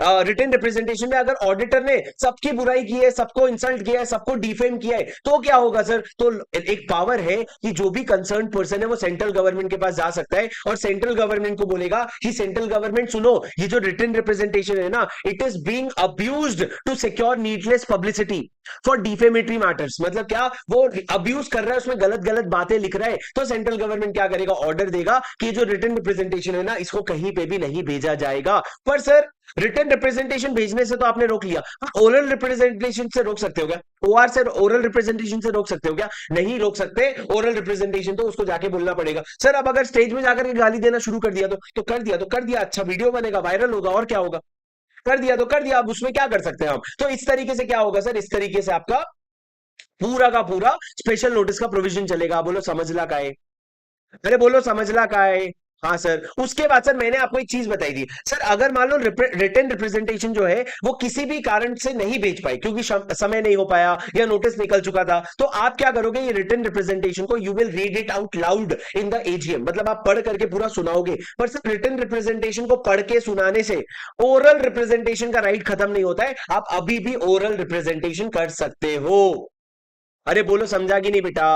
रिटन रिप्रेजेंटेशन में अगर ऑडिटर ने सबकी बुराई की है, सबको इंसल्ट किया है, सबको डिफेम किया है, तो क्या होगा सर? तो एक पावर है कि जो भी कंसर्न पर्सन है वो सेंट्रल गवर्नमेंट के पास जा सकता है और सेंट्रल गवर्नमेंट को बोलेगा कि सेंट्रल गवर्नमेंट सुनो, ये जो रिटन रिप्रेजेंटेशन है ना, it is being abused to secure needless publicity for defamatory matters. मतलब क्या? वो अब्यूज कर रहा है, उसमें गलत गलत बातें लिख रहा है। तो सेंट्रल गवर्नमेंट क्या करेगा, ऑर्डर देगा कि जो रिटन रिप्रेजेंटेशन है ना, इसको कहीं पे भी नहीं भेजा जाएगा। पर सर रिटन रिप्रेजेंटेशन भेजने से तो आपने रोक लिया, ओरल रिप्रेजेंटेशन से रोक सकते हो क्या? ओआर से, ओरल रिप्रेजेंटेशन से रोक सकते हो क्या? नहीं रोक सकते। ओरल रिप्रेजेंटेशन तो उसको जाके बोलना पड़ेगा। सर अब अगर स्टेज में जाकर के गाली देना शुरू कर दिया तो कर दिया तो कर दिया, अच्छा वीडियो बनेगा, वायरल होगा, और क्या होगा? कर दिया तो कर दिया, अब उसमें क्या कर सकते हैं हम? तो इस तरीके से क्या होगा सर, इस तरीके से आपका पूरा का पूरा स्पेशल नोटिस का प्रोविजन चलेगा। बोलो समझला का है? अरे बोलो समझला का है? हाँ सर। उसके बाद सर मैंने आपको एक चीज बताई थी सर, अगर मान लो रिटन रिप्रेजेंटेशन जो है वो किसी भी कारण से नहीं भेज पाई, क्योंकि समय नहीं हो पाया या नोटिस निकल चुका था, तो आप क्या करोगे, ये रिटन रिप्रेजेंटेशन को you will read it out loud in the AGM, मतलब आप पढ़ करके पूरा सुनाओगे। पर सर रिटन रिप्रेजेंटेशन को पढ़ के सुनाने से ओरल रिप्रेजेंटेशन का राइट खत्म नहीं होता है, आप अभी भी ओरल रिप्रेजेंटेशन कर सकते हो। अरे बोलो समझा कि नहीं बेटा?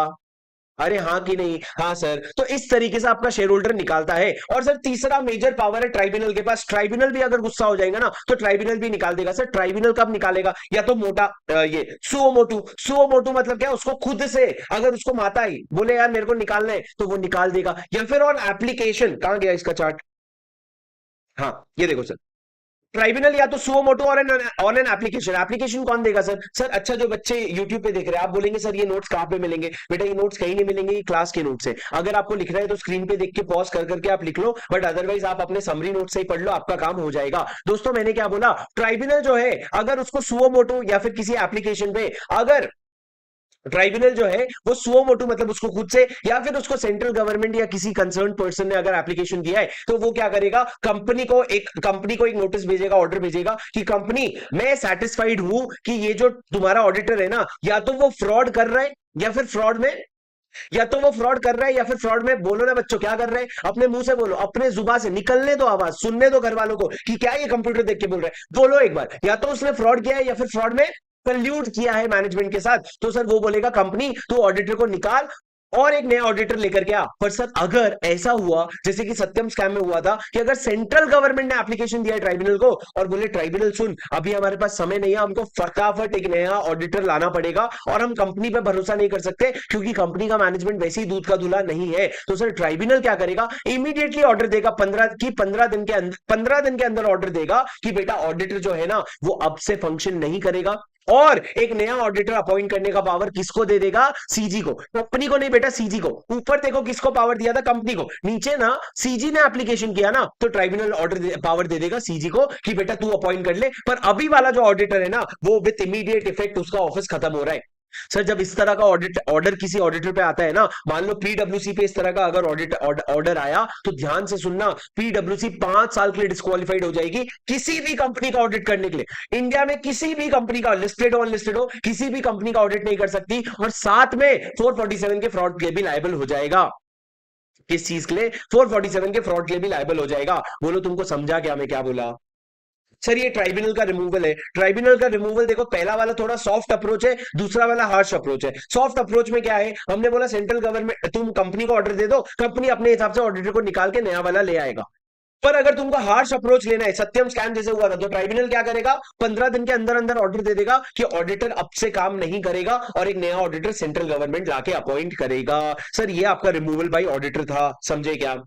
अरे हाँ कि नहीं? हाँ सर। तो इस तरीके से आपका शेयर होल्डर निकालता है। और सर तीसरा मेजर पावर है ट्राइब्यूनल के पास। ट्राइब्यूनल भी अगर गुस्सा हो जाएगा ना तो ट्राइब्यूनल भी निकाल देगा। सर ट्राइब्यूनल कब निकालेगा? या तो मोटा ये सुओ मोटू, सुओ मोटू मतलब क्या, उसको खुद से अगर उसको माता ही बोले यार मेरे को निकालना है तो वो निकाल देगा। या फिर और एप्लीकेशन, कहां गया इसका चार्ट? हाँ ये देखो सर, ट्राइब्यूनल या तो सुओ मोटो और ऑन एन एप्लीकेशन। एप्लीकेशन कौन देगा सर? सर अच्छा जो बच्चे यूट्यूब पे देख रहे हैं, आप बोलेंगे सर ये नोट्स कहां पे मिलेंगे? बेटा ये नोट्स कहीं नहीं मिलेंगे, ये क्लास के नोट्स है। अगर आपको लिखना है तो स्क्रीन पे देख के पॉज कर करके आप लिख लो, बट अदरवाइज आप अपने समरी नोट से ही पढ़ लो, आपका काम हो जाएगा। दोस्तों मैंने क्या बोला, ट्राइब्यूनल जो है अगर उसको सुओ मोटो या फिर किसी एप्लीकेशन पे अगर ट्राइब्यूनल जो है वो सुओ मोटू मतलब उसको खुद से या फिर उसको सेंट्रल गवर्नमेंट या किसी कंसर्न पर्सन ने अगर एप्लीकेशन किया है, तो वो क्या करेगा, कंपनी को एक नोटिस भेजेगा, ऑर्डर भेजेगा कि कंपनी मैं सेटिस्फाइड हूं कि ये जो तुम्हारा ऑडिटर है ना, या तो वो फ्रॉड कर रहा है या फिर फ्रॉड में, या तो वो फ्रॉड कर रहा है या फिर फ्रॉड में, बोलो ना बच्चों क्या कर रहे हैं? अपने मुंह से बोलो, अपने जुबान से निकलने दो आवाज, सुनने दो घर वालों को कि क्या ये कंप्यूटर देख के बोल रहे हैं। बोलो एक बार, या तो उसने फ्रॉड किया है या फिर फ्रॉड में कल्यूड किया है मैनेजमेंट के साथ। तो सर वो बोलेगा कंपनी तू ऑडिटर को निकाल और एक नया ऑडिटर लेकर के आ। पर सर अगर ऐसा हुआ जैसे कि सत्यम स्कैम में हुआ था कि अगर सेंट्रल गवर्नमेंट ने एप्लीकेशन दिया ट्राइब्यूनल को और बोले ट्राइब्यूनल सुन अभी हमारे पास समय नहीं है, हमको फटाफट एक नया ऑडिटर लाना पड़ेगा और हम कंपनी पे भरोसा नहीं कर सकते क्योंकि कंपनी का मैनेजमेंट वैसे ही दूध का दूल्हा नहीं है, तो सर ट्राइब्यूनल क्या करेगा, इमीडिएटली ऑर्डर देगा 15 दिन के अंदर ऑर्डर देगा कि बेटा ऑडिटर जो है ना वो अब से फंक्शन नहीं करेगा। और एक नया ऑडिटर अपॉइंट करने का पावर किसको दे देगा? सीजी को। कंपनी को नहीं बेटा, सीजी को। ऊपर देखो किसको पावर दिया था? कंपनी को। नीचे ना सीजी ने एप्लीकेशन किया ना, तो ट्राइब्यूनल ऑर्डर पावर दे देगा सीजी को कि बेटा तू अपॉइंट कर ले। पर अभी वाला जो ऑडिटर है ना, वो विथ इमीडिएट इफेक्ट उसका ऑफिस खत्म हो रहा है। सर जब इस तरह का ऑडिट ऑर्डर किसी ऑडिटर पे आता है ना, मान लो पीडब्ल्यूसी पे इस तरह का अगर ऑडिट ऑर्डर आया, तो ध्यान से सुनना, पीडब्ल्यूसी 5 साल के लिए डिस्क्वालिफाइड हो जाएगी किसी भी कंपनी का ऑडिट करने के लिए। इंडिया में किसी भी कंपनी का, लिस्टेड हो अनलिस्टेड हो, किसी भी कंपनी का ऑडिट नहीं कर सकती। और साथ में 447 के फ्रॉड के भी लायबल हो जाएगा। किस चीज के लिए? 447 के फ्रॉड के लिए भी लायबल हो जाएगा। बोलो तुमको समझा क्या मैं क्या बोला? सर ये ट्राइब्यूनल का रिमूवल है। ट्राइब्यूनल का रिमूवल देखो, पहला वाला थोड़ा सॉफ्ट अप्रोच है, दूसरा वाला हार्श अप्रोच है। सॉफ्ट अप्रोच में क्या है? हमने बोला सेंट्रल गवर्नमेंट, तुम कंपनी को ऑर्डर दे दो, कंपनी अपने हिसाब से ऑडिटर को निकाल के नया वाला ले आएगा। पर अगर तुमको हार्श अप्रोच लेना है, सत्यम स्कैम जैसे हुआ था, तो ट्राइब्यूनल क्या करेगा? 15 दिन के अंदर अंदर ऑर्डर दे देगा कि ऑडिटर अब से काम नहीं करेगा और एक नया ऑडिटर सेंट्रल गवर्नमेंट लाके अपॉइंट करेगा। सर ये आपका रिमूवल बाय ऑडिटर था, समझे क्या?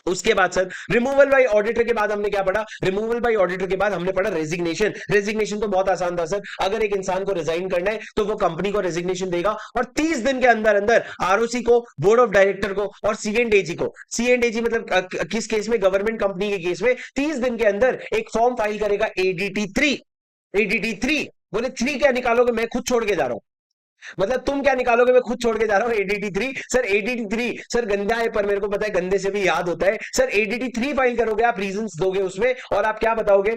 उसके बाद सर रिमूवल बाय ऑडिटर के बाद हमने क्या पढ़ा? रिमूवल बाय ऑडिटर के बाद हमने पढ़ा रेजिग्नेशन। रेजिग्नेशन तो बहुत आसान था सर। अगर एक इंसान को रिजाइन करना है तो वो कंपनी को रेजिग्नेशन देगा और 30 दिन के अंदर अंदर आरओसी को, बोर्ड ऑफ डायरेक्टर को और सीएनडीएजी को, सीएनडीएजी मतलब किस केस में? गवर्नमेंट कंपनी के केस में 30 दिन के अंदर एक फॉर्म फाइल करेगा एडीटी 3। एडीटी 3 बोले 3 क्या निकालोगे? मैं खुद छोड़ के जा रहा हूं। मतलब तुम क्या निकालोगे? मैं खुद छोड़ के जा रहा हूं एडीटी 3। सर एडीटी 3 सर गंदा है, पर मेरे को पता है गंदे से भी याद होता है। सर एडीटी 3 फाइल करोगे आप, रीजंस दोगे उसमें, और आप क्या बताओगे?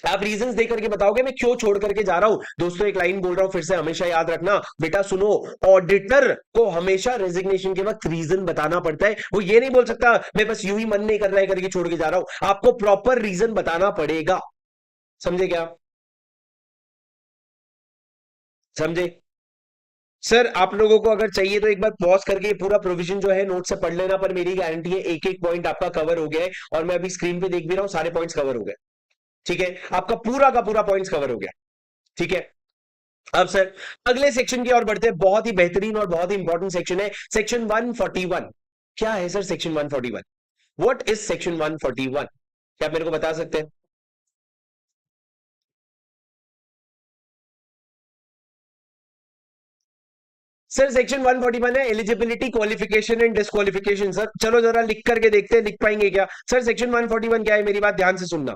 आप रीजंस देकर के बताओगे मैं क्यों छोड़ करके जा रहा हूं। दोस्तों एक लाइन बोल रहा हूं फिर से, हमेशा याद रखना बेटा, सुनो। ऑडिटर को हमेशा रेजिग्नेशन के वक्त रीजन बताना पड़ता है। वो ये नहीं बोल सकता मैं बस यूं ही मन नहीं कर रहा है करके छोड़ के जा रहा हूं। आपको प्रॉपर रीजन बताना पड़ेगा। समझे क्या? समझे? सर आप लोगों को अगर चाहिए तो एक बार पॉज करके ये पूरा प्रोविजन जो है नोट से पढ़ लेना, पर मेरी गारंटी है एक एक पॉइंट आपका कवर हो गया है। और मैं अभी स्क्रीन पे देख भी रहा हूं, सारे पॉइंट्स कवर हो गए। ठीक है, आपका पूरा का पूरा पॉइंट्स कवर हो गया। ठीक है, अब सर अगले सेक्शन की ओर बढ़ते हैं। बहुत ही बेहतरीन और बहुत ही इंपॉर्टेंट सेक्शन है, सेक्शन 141। क्या है sir section 141? What is section 141? क्या आप मेरे को बता सकते हैं? सर सेक्शन 141 है eligibility, qualification and disqualification. Sir चलो जरा लिख करके देखते हैं, लिख पाएंगे क्या? सर सेक्शन 141 क्या है? मेरी बात ध्यान से सुनना।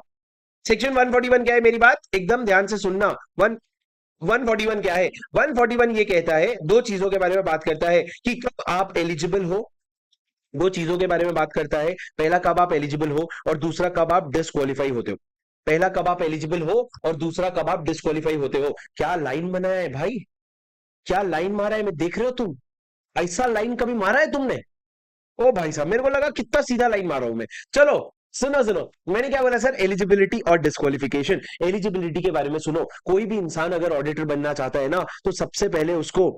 सेक्शन 141 क्या है? मेरी बात एकदम ध्यान से सुनना। वन 141 क्या है? 141 ये कहता है, दो चीजों के बारे में बात करता है कि कब आप एलिजिबल हो। दो चीजों के बारे में बात करता है, पहला कब आप एलिजिबल हो और दूसरा कब आप डिस्क्वालीफाई होते हो। पहला कब आप एलिजिबल हो और दूसरा कब आप डिस्क्वालीफाई होते हो। क्या लाइन बनाया है भाई, क्या लाइन मारा है, मैं देख रहे हो तुम? ऐसा लाइन कभी मारा है तुमने? ओ भाई साहब, मेरे को लगा कितना सीधा लाइन मारा हूं मैं। चलो सुनो सुनो, मैंने क्या बोला सर? एलिजिबिलिटी और डिस्क्वालिफिकेशन। एलिजिबिलिटी के बारे में सुनो, कोई भी इंसान अगर ऑडिटर बनना चाहता है ना, तो सबसे पहले उसको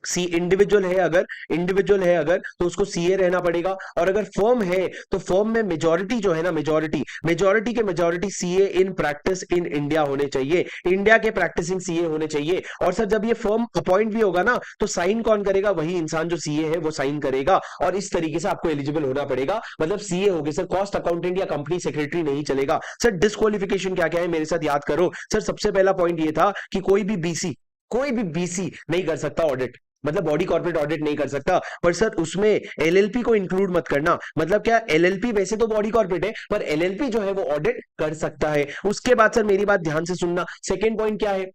सी इंडिविजुअल है अगर, इंडिविजुअल है अगर, तो उसको सीए रहना पड़ेगा। और अगर फर्म है तो फर्म में मेजॉरिटी जो है ना, मेजॉरिटी, मेजॉरिटी के majority CA in practice in India होने चाहिए। इंडिया के प्रैक्टिसिंग सीए होने चाहिए। और सर जब ये फर्म अपॉइंट भी होगा ना, तो साइन कौन करेगा? वही इंसान जो सीए है वो साइन करेगा। और इस तरीके से आपको एलिजिबल होना पड़ेगा, मतलब सीए हो गए। सर कॉस्ट अकाउंटेंट या कंपनी सेक्रेटरी नहीं चलेगा। सर डिस्क्वालिफिकेशन क्या क्या है मेरे साथ याद करो। सर सबसे पहला पॉइंट ये था कि कोई भी बीसी नहीं कर सकता ऑडिट, मतलब बॉडी कॉर्पोरेट ऑडिट नहीं कर सकता। पर सर उसमें एलएलपी को इंक्लूड मत करना। मतलब क्या? एलएलपी वैसे तो बॉडी कॉर्पोरेट है, पर एलएलपी जो है वो ऑडिट कर सकता है। उसके बाद सर मेरी बात ध्यान से सुनना, सेकंड पॉइंट क्या है?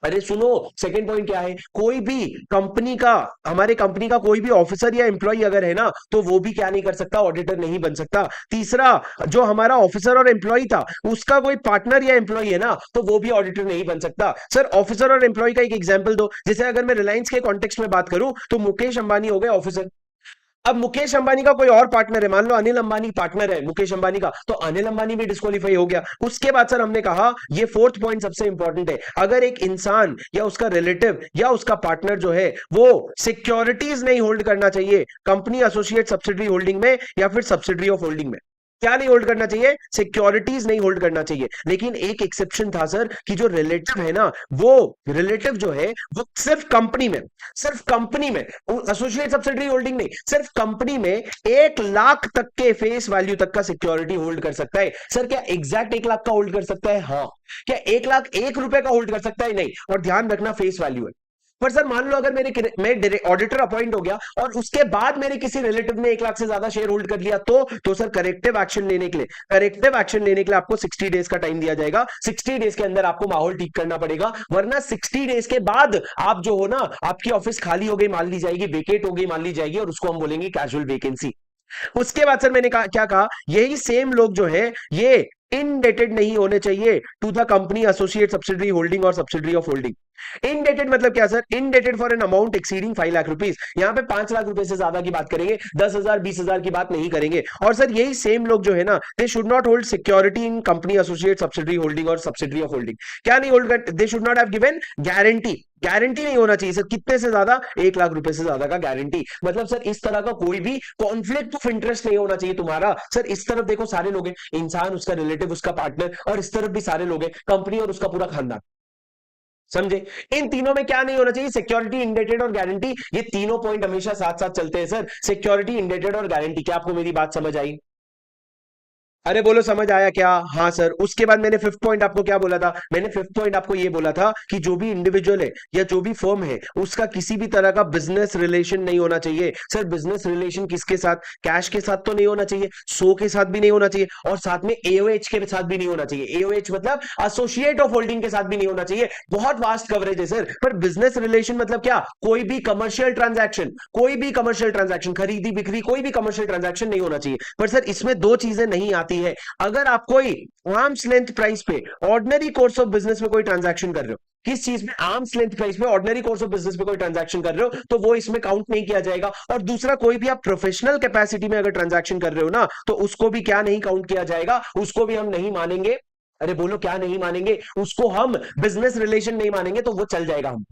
अरे सुनो, सेकंड पॉइंट क्या है? कोई भी कंपनी का, हमारे कंपनी का कोई भी ऑफिसर या एम्प्लॉय अगर है ना, तो वो भी क्या नहीं कर सकता? ऑडिटर नहीं बन सकता। तीसरा, जो हमारा ऑफिसर और एम्प्लॉय था, उसका कोई पार्टनर या एम्प्लॉय है ना, तो वो भी ऑडिटर नहीं बन सकता। सर ऑफिसर और एम्प्लॉय का एक एग्जाम्पल दो। जैसे अगर मैं रिलायंस के कॉन्टेक्स्ट में बात करूं, तो मुकेश अंबानी हो गए ऑफिसर। अब मुकेश अंबानी का कोई और पार्टनर है, मान लो अनिल अंबानी पार्टनर है मुकेश अंबानी का, तो अनिल अंबानी भी डिस्क्वालीफाई हो गया। उसके बाद सर हमने कहा, ये फोर्थ पॉइंट सबसे इंपॉर्टेंट है, अगर एक इंसान या उसका रिलेटिव या उसका पार्टनर जो है वो सिक्योरिटीज नहीं होल्ड करना चाहिए कंपनी, एसोसिएट, सब्सिडरी होल्डिंग में या फिर सब्सिडरी ऑफ होल्डिंग में। क्या नहीं होल्ड करना चाहिए? सिक्योरिटीज नहीं होल्ड करना चाहिए। लेकिन एक एक्सेप्शन था सर कि जो रिलेटिव है ना, वो रिलेटिव जो है वो सिर्फ कंपनी में एसोसिएट सब्सिडरी होल्डिंग नहीं, सिर्फ कंपनी में 1 लाख तक के फेस वैल्यू तक का सिक्योरिटी होल्ड कर सकता है। सर क्या एग्जैक्ट 1 लाख का होल्ड कर सकता है? हाँ। क्या 1 लाख 1 रुपए का होल्ड कर सकता है? नहीं। और ध्यान रखना फेस वैल्यू है। पर सर मान लो अगर मैं ऑडिटर अपॉइंट हो गया और उसके बाद मेरे किसी रिलेटिव ने 1 लाख से ज्यादा शेयर होल्ड कर लिया, तो सर करेक्टिव एक्शन लेने के लिए आपको 60 डेज का टाइम दिया जाएगा। 60 डेज के अंदर आपको माहौल ठीक करना पड़ेगा, वरना 60 डेज के बाद आप जो हो ना, आपकी ऑफिस खाली हो गई मान ली जाएगी, वेकेट हो गई मान ली जाएगी, और उसको हम बोलेंगे कैजुअल वेकेंसी। उसके बाद सर मैंने कहा, क्या कहा, यही सेम लोग जो है ये इनडेटेड नहीं होने चाहिए to the company, associate, subsidiary holding और सब्सिडरी ऑफ होल्डिंग। इनडेटेड मतलब क्या sir? Indebted for an amount exceeding 5 lakh rupees. यहां पे 5 लाख रुपए से ज्यादा की बात करेंगे, 10,000 20,000 की बात नहीं करेंगे। और सर यही सेम लोग जो है ना, they should not hold security in company, associate, subsidiary holding और सब्सिडरी ऑफ होल्डिंग। क्या नहीं होल्ड कर? They should not have given guarantee. Guarantee नहीं होना चाहिए सर। कितने से ज्यादा? 1 लाख रुपए से ज्यादा का गारंटी। मतलब सर इस तरह का कोई भी कॉन्फ्लिक्ट ऑफ इंटरेस्ट नहीं होना चाहिए तुम्हारा। सर इस तरफ देखो सारे लोग हैं, इंसान, उसका रिलेटिव, उसका पार्टनर, और इस तरफ भी सारे लोग हैं, कंपनी और उसका पूरा खानदान। समझे? इन तीनों में क्या नहीं होना चाहिए? सिक्योरिटी, इंडेटेड और गारंटी। ये तीनों पॉइंट हमेशा साथ साथ चलते हैं सर, सिक्योरिटी, इंडेटेड और गारंटी। क्या आपको मेरी बात समझ आई? अरे बोलो समझ आया क्या? हाँ सर। उसके बाद मैंने फिफ्थ पॉइंट आपको क्या बोला था? मैंने फिफ्थ पॉइंट आपको ये बोला था कि जो भी इंडिविजुअल है या जो भी फर्म है, उसका किसी भी तरह का बिजनेस रिलेशन नहीं होना चाहिए। सर बिजनेस रिलेशन किसके साथ? कैश के साथ तो नहीं होना चाहिए, सो के साथ भी नहीं होना चाहिए, और साथ में एओएच के साथ भी नहीं होना चाहिए। एओएच मतलब एसोसिएट ऑफ होल्डिंग के साथ भी नहीं होना चाहिए। बहुत वास्ट कवरेज है सर। पर बिजनेस रिलेशन मतलब क्या? कोई भी कमर्शियल ट्रांजैक्शन, खरीदी बिक्री, कोई भी कमर्शियल ट्रांजैक्शन नहीं होना चाहिए। पर सर इसमें दो चीजें नहीं आती है। अगर आप कोई आर्म्स लेंथ प्राइस पे ऑर्डिनरी कोर्स ऑफ बिजनेस में कोई ट्रांजैक्शन कर रहे हो, किस चीज में? आर्म्स लेंथ प्राइस पे ऑर्डिनरी कोर्स ऑफ बिजनेस में कोई ट्रांजैक्शन कर रहे हो, तो वो इसमें काउंट नहीं किया जाएगा। और दूसरा, कोई भी आप प्रोफेशनल कैपेसिटी में अगर ट्रांजैक्शन कर रहे हो ना, तो उसको भी क्या नहीं काउंट किया जाएगा, उसको भी हम नहीं मानेंगे। अरे बोलो क्या नहीं मानेंगे? उसको हम बिजनेस रिलेशन नहीं मानेंगे, तो वो चल जाएगा हम।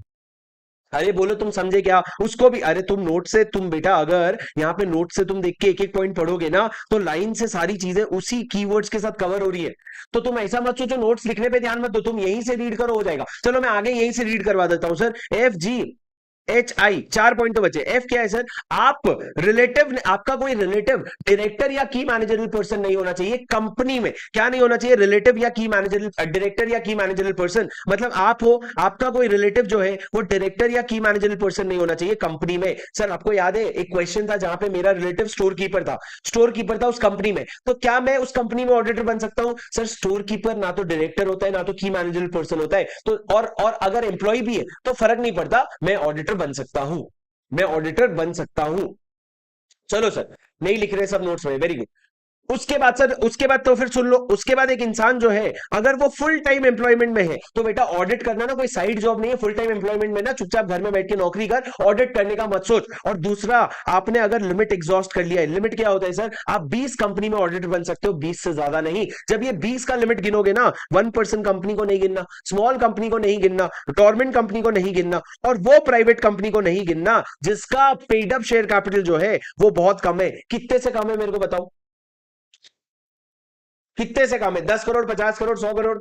अरे बोलो तुम समझे क्या? उसको भी, अरे तुम नोट से, तुम बेटा अगर यहाँ पे नोट से तुम देख के एक एक पॉइंट पढ़ोगे ना, तो लाइन से सारी चीजें उसी कीवर्ड्स के साथ कवर हो रही है। तो तुम ऐसा मत सोचो नोट्स लिखने पे ध्यान मत दो, तुम यहीं से रीड करो हो जाएगा। चलो मैं आगे यहीं से रीड करवा देता हूँ सर। FGHI 4 पॉइंट तो बचे। एफ क्या है सर? आप रिलेटिव, आपका कोई रिलेटिव डायरेक्टर या की मैनेजरल पर्सन नहीं होना चाहिए कंपनी में। क्या नहीं होना चाहिए? रिलेटिव या की मैनेजरल, डायरेक्टर या की मैनेजरल पर्सन। मतलब आप हो, आपका कोई रिलेटिव जो है वो डायरेक्टर या की मैनेजरल पर्सन नहीं होना चाहिए कंपनी में। सर आपको याद है एक क्वेश्चन था जहां पे मेरा रिलेटिव स्टोर कीपर था उस कंपनी में, तो क्या मैं उस कंपनी में ऑडिटर बन सकता हूं? सर स्टोर कीपर ना तो डायरेक्टर होता है ना तो की मैनेजरल पर्सन होता है, तो और अगर एम्प्लॉय भी है तो फर्क नहीं पड़ता, मैं ऑडिटर बन सकता हूं। चलो सर, नहीं लिख रहे सब नोट्स में, वेरी गुड। उसके बाद सर, उसके बाद तो फिर सुन लो, उसके बाद एक इंसान जो है अगर वो फुल टाइम एम्प्लॉयमेंट में है, तो बेटा ऑडिट करना ना कोई साइड जॉब नहीं है। फुल टाइम एम्प्लॉयमेंट में ना चुपचाप घर में बैठ के नौकरी कर, ऑडिट करने का मत सोच। और दूसरा, आपने अगर लिमिट एग्जॉस्ट कर लिया है, लिमिट क्या होता है सर? आप 20 कंपनी में ऑडिटर बन सकते हो, 20 से ज्यादा नहीं। जब ये 20 का लिमिट गिनोगे ना, 1% कंपनी को नहीं गिनना, स्मॉल कंपनी को नहीं गिनना, गवर्नमेंट कंपनी को नहीं गिनना, और वो प्राइवेट कंपनी को नहीं गिनना जिसका पेड अप शेयर कैपिटल जो है वो बहुत कम है। कितने से कम है मेरे को बताओ? कितने से कम है? 10 करोड़, 50 करोड़, 100 करोड़?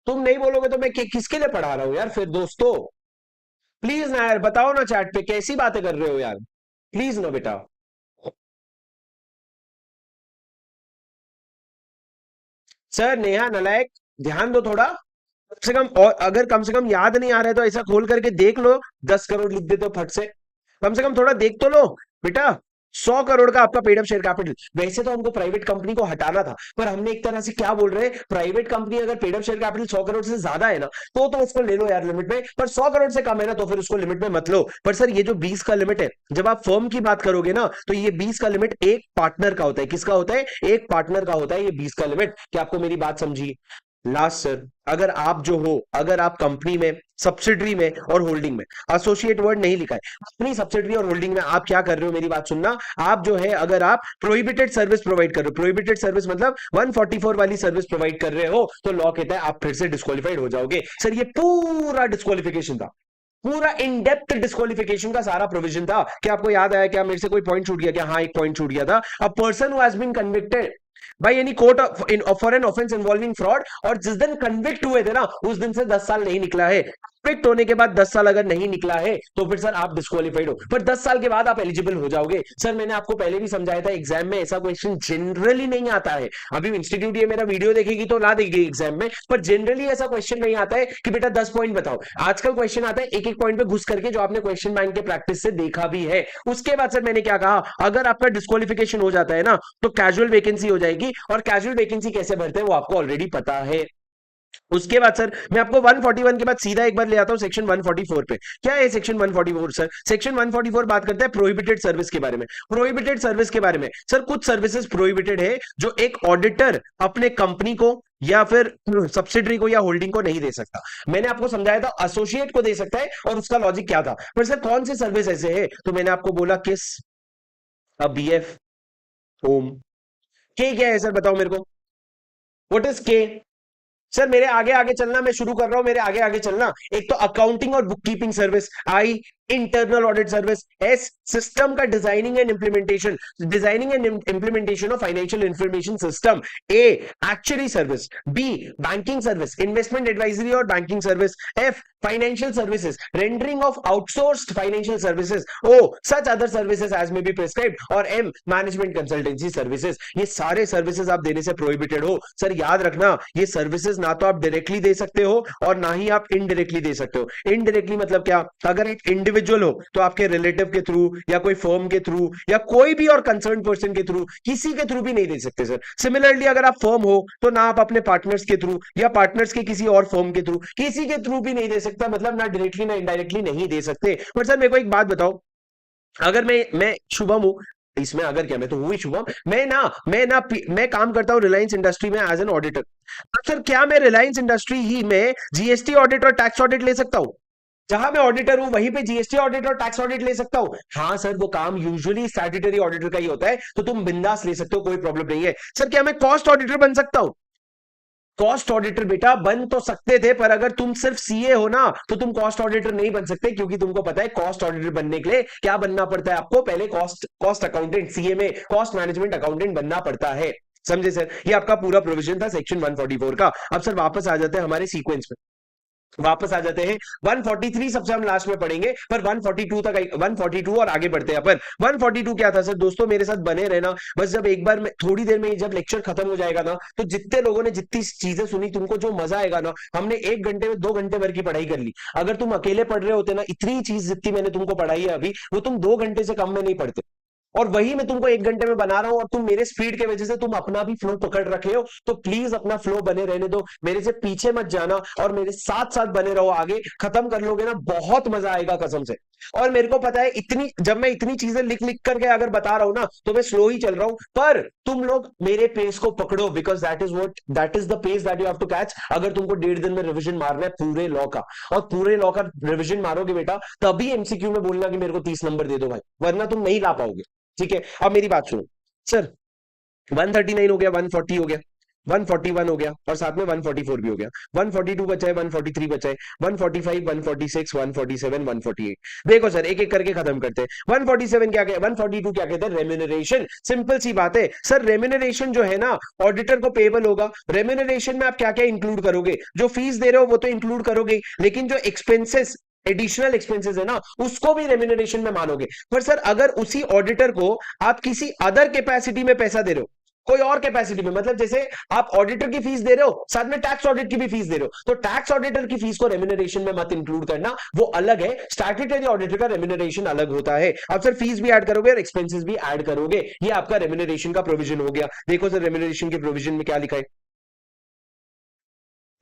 तुम नहीं बोलोगे तो मैं किसके लिए पढ़ा रहा हूं यार फिर दोस्तों? प्लीज ना यार, बताओ ना चैट पे, कैसी बातें कर रहे हो यार, प्लीज ना बेटा। सर नेहा नालायक, ध्यान दो थोड़ा कम से कम। और अगर कम से कम याद नहीं आ रहा है तो ऐसा खोल करके देख लो, 10 करोड़ लिख देते हो फट से कम थोड़ा देख तो लो बेटा। 100 करोड़ का आपका पेड अप शेयर कैपिटल। वैसे तो हमको प्राइवेट कंपनी को हटाना था, पर हमने एक तरह से क्या बोल रहे हैं, प्राइवेट कंपनी अगर paid up share capital 100 crore से ज्यादा है ना, तो उसको ले लो यार लिमिट में। पर 100 करोड़ से कम है ना, तो फिर उसको लिमिट में मत लो। पर सर ये जो 20 का लिमिट है, जब आप फर्म की बात करोगे ना, तो ये 20 का लिमिट एक पार्टनर का होता है। किसका होता है? एक पार्टनर का होता है ये 20 का लिमिट। क्या आपको मेरी बात समझी? लास्ट सर, अगर आप जो हो, अगर आप कंपनी में, सब्सिडरी में और होल्डिंग में, एसोसिएट वर्ड नहीं लिखा है, अपनी सब्सिडरी और होल्डिंग में आप क्या कर रहे हो, मेरी बात सुनना। आप जो है, अगर आप प्रोहिबिटेड सर्विस प्रोवाइड कर रहे हो, प्रोहिबिटेड सर्विस मतलब 144 वाली सर्विस प्रोवाइड कर रहे हो, तो लॉ कहता है आप फिर से डिस्क्वालिफाइड हो जाओगे। सर ये पूरा डिस्क्वालिफिकेशन था, पूरा इन डेप्थ डिस्क्वालिफिकेशन का सारा प्रोविजन था। क्या आपको याद आया? क्या मेरे से कोई पॉइंट छूट गया? क्या हाँ, एक पॉइंट छूट गया था। A person who has been convicted by any court for an offence involving fraud, और जिस दिन कन्विक्ट हुए थे ना, उस दिन से 10 साल नहीं निकला है। कन्विक्ट होने के बाद 10 साल अगर नहीं निकला है तो फिर सर आप डिस्क्वालिफाइड हो, पर 10 साल के बाद आप एलिजिबल हो जाओगे। सर मैंने आपको पहले भी समझाया था, एग्जाम में ऐसा क्वेश्चन जनरली नहीं आता है। अभी इंस्टीट्यूट ये मेरा वीडियो देखेगी तो ला देगी एग्जाम में, पर जनरली ऐसा क्वेश्चन नहीं आता है कि बेटा 10 पॉइंट बताओ। आजकल क्वेश्चन आता है एक एक पॉइंट पे घुस करके, जो आपने क्वेश्चन बैंक के प्रैक्टिस से देखा भी है। उसके बाद सर मैंने क्या कहा, अगर आपका डिस्क्वालिफिकेशन हो जाता है ना, तो कैजुअल वैकेंसी हो जाएगी, और कैजुअल वैकेंसी कैसे भरते हैं वो आपको ऑलरेडी पता है। उसके बाद सर मैं आपको 141 के बाद सीधा एक बार ले आता हूं सेक्शन 144 पे। क्या है सेक्शन 144? सर सेक्शन 144 बात करता है प्रोहिबिटेड सर्विस के बारे में। प्रोहिबिटेड सर्विस के बारे में सर, कुछ सर्विसेज प्रोहिबिटेड है जो एक ऑडिटर अपने कंपनी को या फिर सब्सिडरी को या होल्डिंग को नहीं दे सकता। मैंने आपको समझाया था एसोसिएट को दे सकता है, और उसका लॉजिक क्या था। पर सर कौन सी सर्विस ऐसे है, तो मैंने आपको बोला किस, बीएफ, होम। के क्या है सर, बताओ मेरे को, व्हाट इज के? सर मेरे आगे आगे चलना, मैं शुरू कर रहा हूं, मेरे आगे आगे चलना। एक तो अकाउंटिंग और book keeping service, I internal audit service, S system का designing and implementation, designing and implementation of financial information system, A actually service, B banking service, investment advisory और banking service, F financial services, rendering of outsourced financial services, O such other services as may be prescribed, और M management consultancy services. ये सारे services आप देने से prohibited हो। Sir याद रखना, ये सर्विसेज ना तो आप डायरेक्टली दे सकते हो और ना ही आप इनडायरेक्टली दे सकते हो। इनडायरेक्टली मतलब क्या, अगर एक इंडिविजुअल हो तो आपके रिलेटिव के थ्रू या कोई फर्म के थ्रू या कोई भी और कंसर्न पर्सन के थ्रू, किसी के थ्रू भी नहीं दे सकते सर। सिमिलरली अगर आप फर्म हो तो ना आप अपने पार्टनर्स के थ्रू या पार्टनर्स के किसी और फर्म के थ्रू, किसी के थ्रू भी नहीं दे सकता, मतलब ना डायरेक्टली ना इनडायरेक्टली नहीं दे सकते। पर सर मेरे को एक बात बताओ, अगर मैं शुभम हूं, इसमें अगर क्या, मैं तो हूं ही शुभम, मैं काम करता हूं रिलायंस इंडस्ट्री में एज एन ऑडिटर। सर क्या मैं रिलायंस इंडस्ट्री ही में जीएसटी ऑडिट और टैक्स ऑडिट ले सकता हूं? जहां मैं ऑडिटर हूं वहीं पे जीएसटी ऑडिट और टैक्स ऑडिट ले सकता हूं? हाँ सर, वो काम यूजुअली स्टैट्यूटरी ऑडिटर का ही होता है, तो तुम बिंदास ले सकते हो, कोई प्रॉब्लम नहीं है। सर क्या मैं कॉस्ट ऑडिटर बन सकता हूं? कॉस्ट ऑडिटर बेटा बन तो सकते थे, पर अगर तुम सिर्फ सीए हो ना, तो तुम कॉस्ट ऑडिटर नहीं बन सकते, क्योंकि तुमको पता है कॉस्ट ऑडिटर बनने के लिए क्या बनना पड़ता है आपको, पहले कॉस्ट अकाउंटेंट, सीए में कॉस्ट मैनेजमेंट अकाउंटेंट बनना पड़ता है। समझे सर? ये आपका पूरा प्रोविजन था सेक्शन 144 का। अब सर वापस आ जाते हैं हमारे सीक्वेंस में, वापस आ जाते हैं 143 सबसे हम लास्ट में पढ़ेंगे, पर 142 तक 142 और आगे बढ़ते हैं अपन। 142 क्या था सर? दोस्तों मेरे साथ बने रहना, बस जब एक बार में थोड़ी देर में जब लेक्चर खत्म हो जाएगा ना, तो जितने लोगों ने जितनी चीजें सुनी, तुमको जो मजा आएगा ना, हमने 1 घंटे में 2 घंटे भर की पढ़ाई कर ली। अगर तुम अकेले पढ़ रहे होते ना, इतनी चीज जितनी मैंने तुमको पढ़ाई है अभी, वो तुम 2 घंटे से कम में नहीं पढ़ते, और वही मैं तुमको 1 घंटे में बना रहा हूं, और तुम मेरे स्पीड के वजह से तुम अपना भी फ्लो पकड़ रखे हो। तो प्लीज अपना फ्लो बने रहने दो, मेरे से पीछे मत जाना, और मेरे साथ साथ बने रहो। आगे खत्म कर लोगे ना, बहुत मजा आएगा कसम से। और मेरे को पता है, इतनी जब मैं इतनी चीजें लिख लिख करके अगर बता रहा हूं ना, तो मैं स्लो ही चल रहा हूं, पर तुम लोग मेरे पेस को पकड़ो, because that is the pace that you have to catch. अगर तुमको 1.5 दिन में रिविजन मारना है पूरे लॉ का, और पूरे लॉ का रिविजन मारोगे बेटा, तभी एमसीक्यू में बोलना कि मेरे को 30 नंबर दे दो भाई, वरना तुम नहीं ला पाओगे। ठीक है, अब मेरी बात सुनो सर, 139 हो गया, 140 हो गया, 141 हो गया, और साथ में 144 भी हो गया, 142 बचा है, 143 बचा है, 145, 146, 147, 148। देखो सर एक एक करके खत्म करते हैं। 147 क्या कहते हैं, 142 क्या कहते हैं? रेम्यूनरेशन। सिंपल सी बात है सर, रेम्यूनरेशन जो है ना, ऑडिटर को पेबल होगा। रेम्यूनरेशन में आप क्या क्या इंक्लूड करोगे? जो फीस दे रहे हो वो तो इंक्लूड करोगे, लेकिन जो एक्सपेंसेस, एडिशनल एक्सपेंसेस है ना, उसको भी रेम्यूनरेशन में मानोगे। पर सर अगर उसी ऑडिटर को आप किसी अदर कैपेसिटी में पैसा दे रहे हो, कोई और कैपेसिटी में, मतलब जैसे आप ऑडिटर की फीस दे रहे हो, साथ में टैक्स ऑडिट की भी फीस दे रहे हो, तो टैक्स ऑडिटर की फीस को रेम्यूनरेशन में मत इंक्लूड करना, वो अलग है। स्टैट्यूटरी ऑडिटर का रेम्यूनरेशन अलग होता है। अब सर फीस भी ऐड करोगे और एक्सपेंसेस भी ऐड करोगे, ये आपका रेम्यूनरेशन का प्रोविजन हो गया। देखो सर रेम्यूनरेशन के प्रोविजन में क्या लिखा है,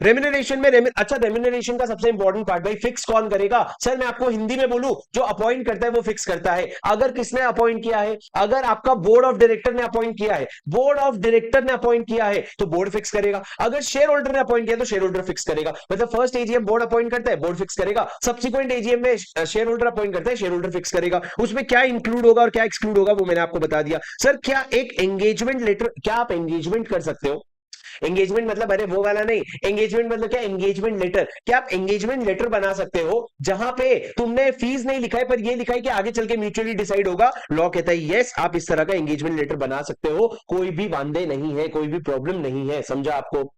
रेम्यूनरेशन में अच्छा, रेम्यूनरेशन का सबसे इंपॉर्टेंट पार्ट भाई, फिक्स कौन करेगा? सर मैं आपको हिंदी में बोलूं, जो अपॉइंट करता है वो फिक्स करता है। अगर किसने अपॉइंट किया है? अगर आपका बोर्ड ऑफ डायरेक्टर ने अपॉइंट किया है, बोर्ड ऑफ डायरेक्टर ने अपॉइंट किया है तो बोर्ड फिक्स करेगा। अगर शेयर होल्डर ने अपॉइंट किया तो शेयर होल्डर फिक्स करेगा। मतलब फर्स्ट एजीएम बोर्ड अपॉइंट करता है, बोर्ड फिक्स करेगा। सब्सिक्वेंट एजीएम में शेयर होल्डर अपॉइंट करता है, शेयर होल्डर फिक्स करेगा। उसमें क्या इंक्लूड होगा और क्या एक्सक्लूड होगा वो मैंने आपको बता दिया। सर क्या एक एंगेजमेंट लेटर, क्या आप एंगेजमेंट कर सकते हो? एंगेजमेंट मतलब अरे वो वाला नहीं, एंगेजमेंट मतलब क्या? Engagement letter. क्या आप एंगेजमेंट लेटर बना सकते हो जहां पे तुमने फीस नहीं लिखा है पर ये लिखा है कि आगे चल के म्यूचुअली डिसाइड होगा? लॉ कहता है यस, आप इस तरह का एंगेजमेंट लेटर बना सकते हो, कोई भी वांदे नहीं है, कोई भी प्रॉब्लम नहीं है। समझा आपको?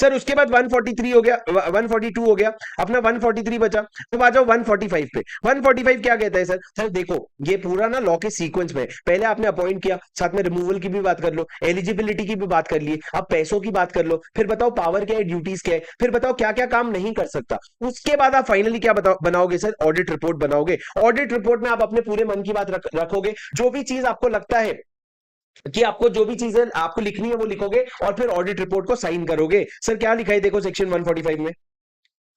सर उसके बाद 143 हो गया, 142 हो गया, अपना 143 बचा। तो आ जाओ 145 पे। 145 क्या कहता है? सर सर देखो, ये पूरा ना लॉ के सीक्वेंस में, पहले आपने अपॉइंट किया, साथ में रिमूवल की भी बात कर लो, एलिजिबिलिटी की भी बात कर लिए, अब पैसों की बात कर लो, फिर बताओ पावर क्या है, ड्यूटीज क्या है, फिर बताओ क्या क्या काम नहीं कर सकता। उसके बाद आप फाइनली क्या बनाओगे? सर ऑडिट रिपोर्ट बनाओगे। ऑडिट रिपोर्ट में आप अपने पूरे मन की बात रखोगे, जो भी चीज आपको लगता है कि आपको जो भी चीजें आपको लिखनी है वो लिखोगे और फिर ऑडिट रिपोर्ट को साइन करोगे। सर क्या लिखा है देखो सेक्शन 145 में,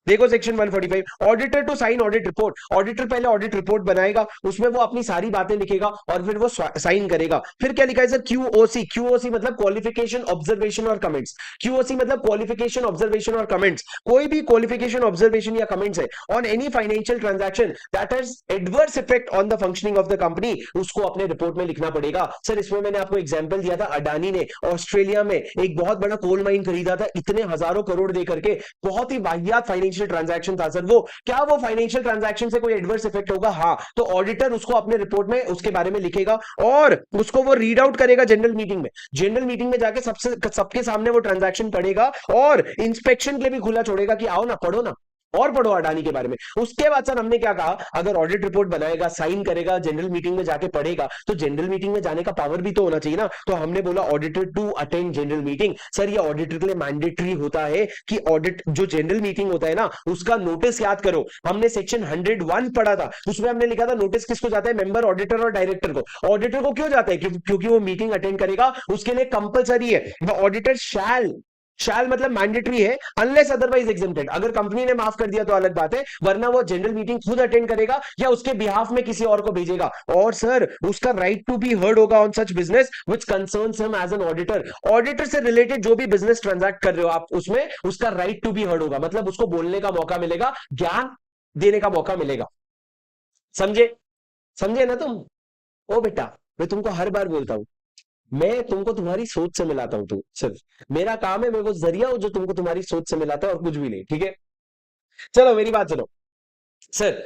देखो section 145, auditor to sign audit report. Auditor पहले ऑडिट रिपोर्ट बनाएगा, उसमें वो अपनी सारी बातें लिखेगा और फिर वो साइन करेगा। फिर क्या लिखा है सर? क्यूओसी। क्यूओसी मतलब क्वालिफिकेशन ऑब्जर्वेशन और कमेंट्स। क्यूओसी मतलब क्वालिफिकेशन ऑब्जर्वेशन और कमेंट्स। कोई भी क्वालिफिकेशन ऑब्जर्वेशन या कमेंट्स है on any financial transaction that has adverse effect on the functioning of the company, उसको अपने रिपोर्ट में लिखना पड़ेगा। सर इसमें मैंने आपको एग्जांपल दिया था, अडानी ने ऑस्ट्रेलिया में एक बहुत बड़ा कोल माइन खरीदा था, इतने हजारों करोड़ दे करके, बहुत ही वाहियात फाइनेंशियल ट्रांजैक्शन था सर वो। क्या वो फाइनेंशियल ट्रांजैक्शन से कोई एडवर्स इफेक्ट होगा? हाँ। तो ऑडिटर उसको अपने रिपोर्ट में उसके बारे में लिखेगा और उसको वो रीड आउट करेगा जनरल मीटिंग में। जनरल मीटिंग में जाके सबके सामने वो ट्रांजैक्शन पढ़ेगा और इंस्पेक्शन के लिए भी खुला छोड़ेगा कि आओ ना, पढ़ो ना और पढ़ो अडानी के बारे में। उसके बाद सर हमने क्या कहा, अगर ऑडिट रिपोर्ट बनाएगा, साइन करेगा, जनरल मीटिंग में जाके पढ़ेगा, तो जनरल मीटिंग में जाने का पावर भी तो होना चाहिए ना। तो हमने बोला auditor to attend general meeting. Sir ये ऑडिटर के लिए मैंडेटरी होता है कि ऑडिट जो जनरल मीटिंग होता है ना, उसका नोटिस याद करो। हमने सेक्शन 101 पढ़ा था, उसमें हमने लिखा था नोटिस किसको जाता है? मेंबर, ऑडिटर और डायरेक्टर को। ऑडिटर को क्यों जाता है? क्योंकि वो मीटिंग अटेंड करेगा, उसके लिए कंपलसरी है। ऑडिटर शैल मतलब मैंडेटरी है, अनलेस अदरवाइज एग्जेम्प्टेड। अगर कंपनी ने माफ कर दिया तो अलग बात है, वरना वो जनरल मीटिंग खुद अटेंड करेगा या उसके बिहाफ में किसी और को भेजेगा। और सर उसका राइट टू बी हर्ड होगा on such business which concerns him as an auditor. Auditor से रिलेटेड जो भी बिजनेस ट्रांजैक्ट कर रहे हो आप, उसमें उसका राइट टू बी हर्ड होगा, मतलब उसको बोलने का मौका मिलेगा, ज्ञान देने का मौका मिलेगा। समझे? समझे ना तुम? ओ बेटा, मैं तुमको हर बार बोलता हूं, मैं तुमको तुम्हारी सोच से मिलाता हूं, तू सिर्फ मेरा काम है, मैं वो जरिया हूं जो तुमको तुम्हारी सोच से मिलाता है और कुछ भी नहीं। ठीक है? चलो मेरी बात सुनो सर।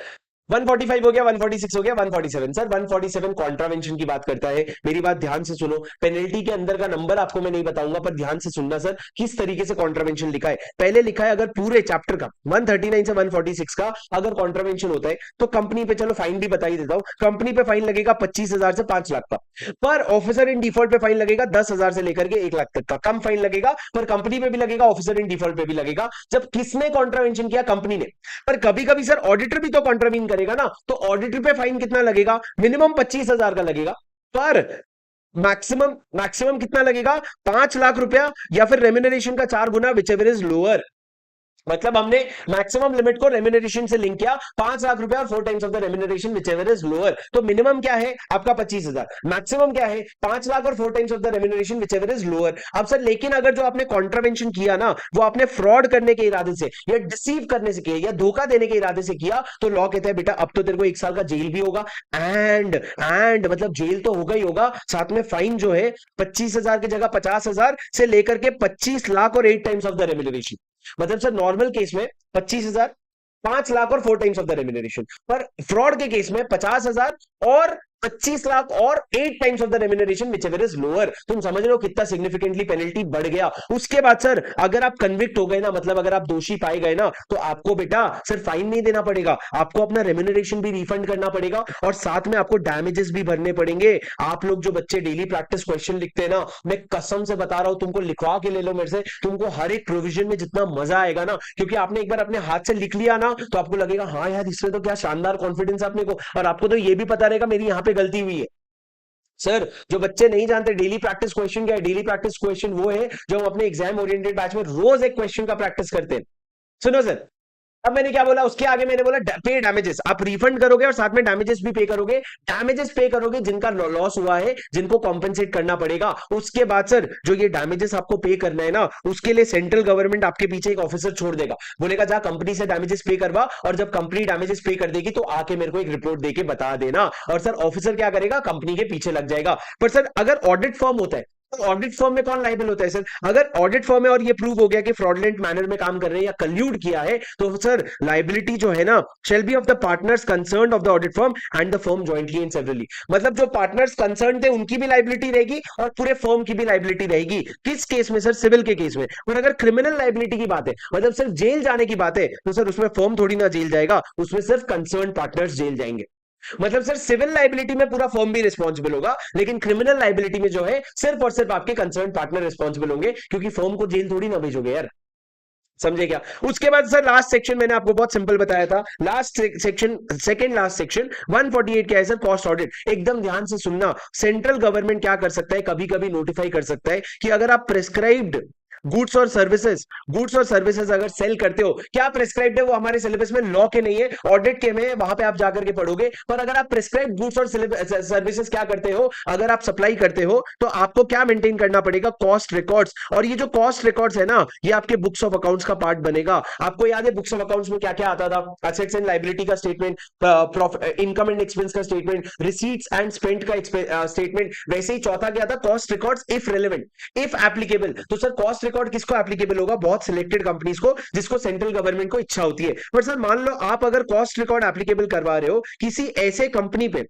145 हो गया, 146 हो गया, 147। सर 147 कॉन्ट्रावेंशन की बात करता है। मेरी बात ध्यान से सुनो, पेनल्टी के अंदर का नंबर आपको मैं नहीं बताऊंगा, पर ध्यान से सुनना सर किस तरीके से कॉन्ट्रावेंशन लिखा है। पहले लिखा है, अगर पूरे चैप्टर का 139 से 146 का अगर कॉन्ट्रावेंशन होता है तो कंपनी पे, चलो फाइन भी बता ही देता हूं, कंपनी पे फाइन लगेगा 25,000 से 5 लाख का। पर ऑफिसर इन डिफॉल्ट पे फाइन लगेगा 10,000 से लेकर के 1 लाख तक का। कम फाइन लगेगा, पर कंपनी पे भी लगेगा, ऑफिसर इन डिफॉल्ट पे भी लगेगा। जब किसने कॉन्ट्रावेंशन किया? कंपनी ने। पर कभी कभी सर ऑडिटर भी तो कॉन्ट्रावीन करेगा ना, तो ऑडिटर पे फाइन कितना लगेगा? मिनिमम 25,000 का लगेगा, पर मैक्सिमम मैक्सिमम कितना लगेगा? 5 लाख रुपया, या फिर रेम्यूनरेशन का 4 गुना, विच एवर इज लोअर। मतलब हमने मैक्सिमम लिमिट को रेम्यूनरेशन से लिंक किया, 5 लाख रुपया और 4 times of the remuneration which ever is lower. तो मिनिमम क्या है आपका? 25,000। मैक्सिमम क्या है? 5 लाख और 4 times of the remuneration which ever is lower. अब सर लेकिन अगर जो आपने कॉन्ट्रावेंशन किया ना, वो आपने फ्रॉड करने के इरादे से या डिसीव करने से किया या धोखा देने के इरादे से किया, तो लॉ कहता है बेटा अब तो तेरे को 1 साल का जेल भी होगा, एंड मतलब जेल तो होगा ही होगा, साथ में फाइन जो है 25,000 की जगह 50,000 से लेकर के 25 लाख और 8 टाइम्स ऑफ द रेम्यूनरेशन। मतलब सर नॉर्मल केस में 25,000, 5 लाख और 4 टाइम्स ऑफ द रेम्यूनरेशन, पर फ्रॉड के केस में 50,000 और 25 लाख और 8 times of the remuneration which ever is lower. तुम समझ रहे हो कितना सिग्निफिकेंटली पेनल्टी बढ़ गया। उसके बाद सर अगर आप कन्विक्ट हो गए ना, मतलब अगर आप दोषी पाए गए ना, तो आपको बेटा सर फाइन नहीं देना पड़ेगा, आपको अपना रेम्यूनरेशन भी रिफंड करना पड़ेगा और साथ में आपको डैमेजेस भी भरने पड़ेंगे। आप लोग जो बच्चे डेली प्रैक्टिस क्वेश्चन लिखते हैं ना, मैं कसम से बता रहा हूं, तुमको लिखवा के ले लो मेरे से, तुमको हर एक प्रोविजन में जितना मजा आएगा ना, क्योंकि आपने एक बार अपने हाथ से लिख लिया ना, तो आपको लगेगा हाँ यार इसमें तो क्या शानदार कॉन्फिडेंस अपने को, और आपको तो ये भी पता रहेगा मेरी यहां पे गलती हुई है। सर जो बच्चे नहीं जानते डेली प्रैक्टिस क्वेश्चन क्या है, डेली प्रैक्टिस क्वेश्चन वो है जो हम अपने एग्जाम ओरिएंटेड बैच में रोज एक क्वेश्चन का प्रैक्टिस करते हैं। सुनो सर, अब मैंने क्या बोला, उसके आगे मैंने बोला पे डैमेजेस, आप रिफंड करोगे और साथ में डैमेजेस भी पे करोगे। डैमेजेस पे करोगे जिनका लॉस हुआ है, जिनको कॉम्पेंसेट करना पड़ेगा। उसके बाद सर जो ये डैमेजेस आपको पे करना है ना, उसके लिए सेंट्रल गवर्नमेंट आपके पीछे एक ऑफिसर छोड़ देगा, बोलेगा जा कंपनी से डैमेजेस पे करवा, और जब कंपनी डैमेजेस पे कर देगी तो आके मेरे को एक रिपोर्ट देके बता देना। और सर ऑफिसर क्या करेगा, कंपनी के पीछे लग जाएगा। पर सर अगर ऑडिट फर्म होता है तो ऑडिट फर्म में कौन लाइबल होता है सर? अगर ऑडिट फर्म है और ये प्रूव हो गया कि फ्रॉडलेंट मैनर में काम कर रहे हैं या कल्यूड किया है, तो सर लाइबिलिटी जो है ना, shall be of the partners concerned of the audit firm and the firm jointly and severally. मतलब जो पार्टनर्स कंसर्न थे उनकी भी लाइबिलिटी रहेगी और पूरे फर्म की भी लाइबिलिटी रहेगी। किस केस में सर? सिविल के केस में। और अगर क्रिमिनल लाइबिलिटी की बात है, मतलब सिर्फ जेल जाने की बात है, तो सर उसमें फर्म थोड़ी ना जेल जाएगा, उसमें सिर्फ कंसर्न पार्टनर्स जेल जाएंगे। मतलब सर सिविल लाइबिलिटी में पूरा फर्म भी रिस्पॉन्सिबल होगा, लेकिन क्रिमिनल लाइबिलिटी में जो है सिर्फ और सिर्फ आपके कंसर्न पार्टनर रिस्पॉन्सिबल होंगे, क्योंकि फर्म को जेल थोड़ी ना भेजोगे यार। समझे क्या? उसके बाद सर लास्ट सेक्शन मैंने आपको बहुत सिंपल बताया था, last section, second last section 148 क्या है सर? Cost audit. एकदम ध्यान से सुनना, सेंट्रल गवर्नमेंट क्या कर सकता है, कभी कभी नोटिफाई कर सकता है कि अगर आप प्रेस्क्राइब्ड गुड्स और सर्विसेज अगर सेल करते हो, क्या प्रेस्क्राइब्ड है वो हमारे सिलेबस में लॉ के नहीं है, ऑडिट के में, वहां पे आप जाकर के पढ़ोगे। पर अगर आप प्रेस्क्राइब्ड गुड्स और सर्विसेज क्या करते हो, अगर आप सप्लाई करते हो, तो आपको क्या मेंटेन करना पड़ेगा? Cost records. और ये जो कॉस्ट रिकॉर्ड्स है ना, ये आपके बुक्स ऑफ अकाउंट्स का पार्ट बनेगा। आपको याद है बुक्स ऑफ अकाउंट्स में क्या क्या आता था? एसेट्स एंड लायबिलिटी का स्टेटमेंट, इनकम एंड एक्सपेंस का स्टेटमेंट, रिसीट्स एंड स्पेंड का स्टेटमेंट। वैसे ही चौथा क्या था? Cost records if relevant, if applicable. तो सर कॉस्ट रिकॉर्ड किसको एप्लीकेबल होगा? बहुत सिलेक्टेड कंपनीज को, जिसको सेंट्रल गवर्नमेंट को इच्छा होती है। पर सर मान लो आप अगर कॉस्ट रिकॉर्ड एप्लीकेबल करवा रहे हो किसी ऐसे कंपनी पे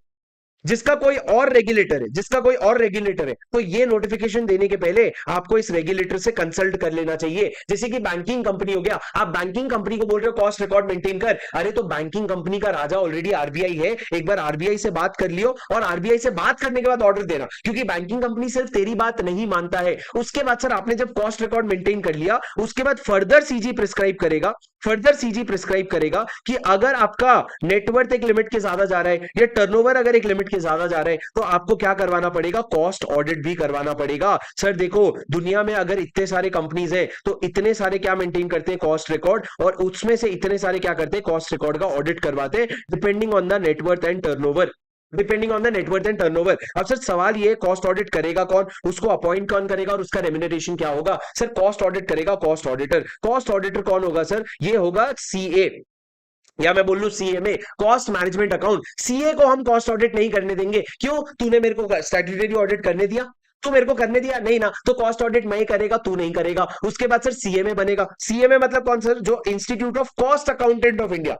जिसका कोई और रेगुलेटर है, तो ये नोटिफिकेशन देने के पहले आपको इस रेगुलेटर से कंसल्ट कर लेना चाहिए। जैसे कि बैंकिंग कंपनी हो गया, आप बैंकिंग कंपनी को बोल रहे हो कॉस्ट रिकॉर्ड मेंटेन कर, अरे तो बैंकिंग कंपनी का राजा ऑलरेडी आरबीआई है, एक बार आरबीआई से बात कर लियो, और आरबीआई से बात करने के बाद ऑर्डर देना, क्योंकि बैंकिंग कंपनी सिर्फ तेरी बात नहीं मानता है। उसके बाद सर आपने जब कॉस्ट रिकॉर्ड मेंटेन कर लिया, उसके बाद फर्दर सीजी प्रिस्क्राइब करेगा कि अगर आपका नेटवर्थ एक लिमिट के ज्यादा जा रहा है या टर्नओवर अगर एक लिमिट के ज्यादा जा रहा है, तो आपको क्या करवाना पड़ेगा? कॉस्ट ऑडिट भी करवाना पड़ेगा। सर देखो दुनिया में अगर इतने सारे कंपनीज हैं, तो इतने सारे क्या मेंटेन करते हैं? Cost record. और उसमें से इतने सारे क्या करते हैं? कॉस्ट रिकॉर्ड का ऑडिट करवाते हैं, depending on the net worth and turnover. अब सर सवाल ये, कॉस्ट ऑडिट करेगा कौन, उसको अपॉइंट कौन करेगा और उसका रेम्युनरेशन क्या होगा? सर कॉस्ट ऑडिट करेगा कॉस्ट ऑडिटर। कॉस्ट ऑडिटर कौन होगा सर? ये होगा सीए, या मैं बोल लू CMA, cost management account. CA को हम कॉस्ट ऑडिट नहीं करने देंगे। क्यों? तूने मेरे को स्टैट्यूटरी ऑडिट करने दिया? तू मेरे को करने दिया नहीं ना, तो कॉस्ट ऑडिट मैं ही करेगा, तू नहीं करेगा। उसके बाद सर सीएमए बनेगा। सीएमए मतलब कौन सर? जो institute of cost accountant of India,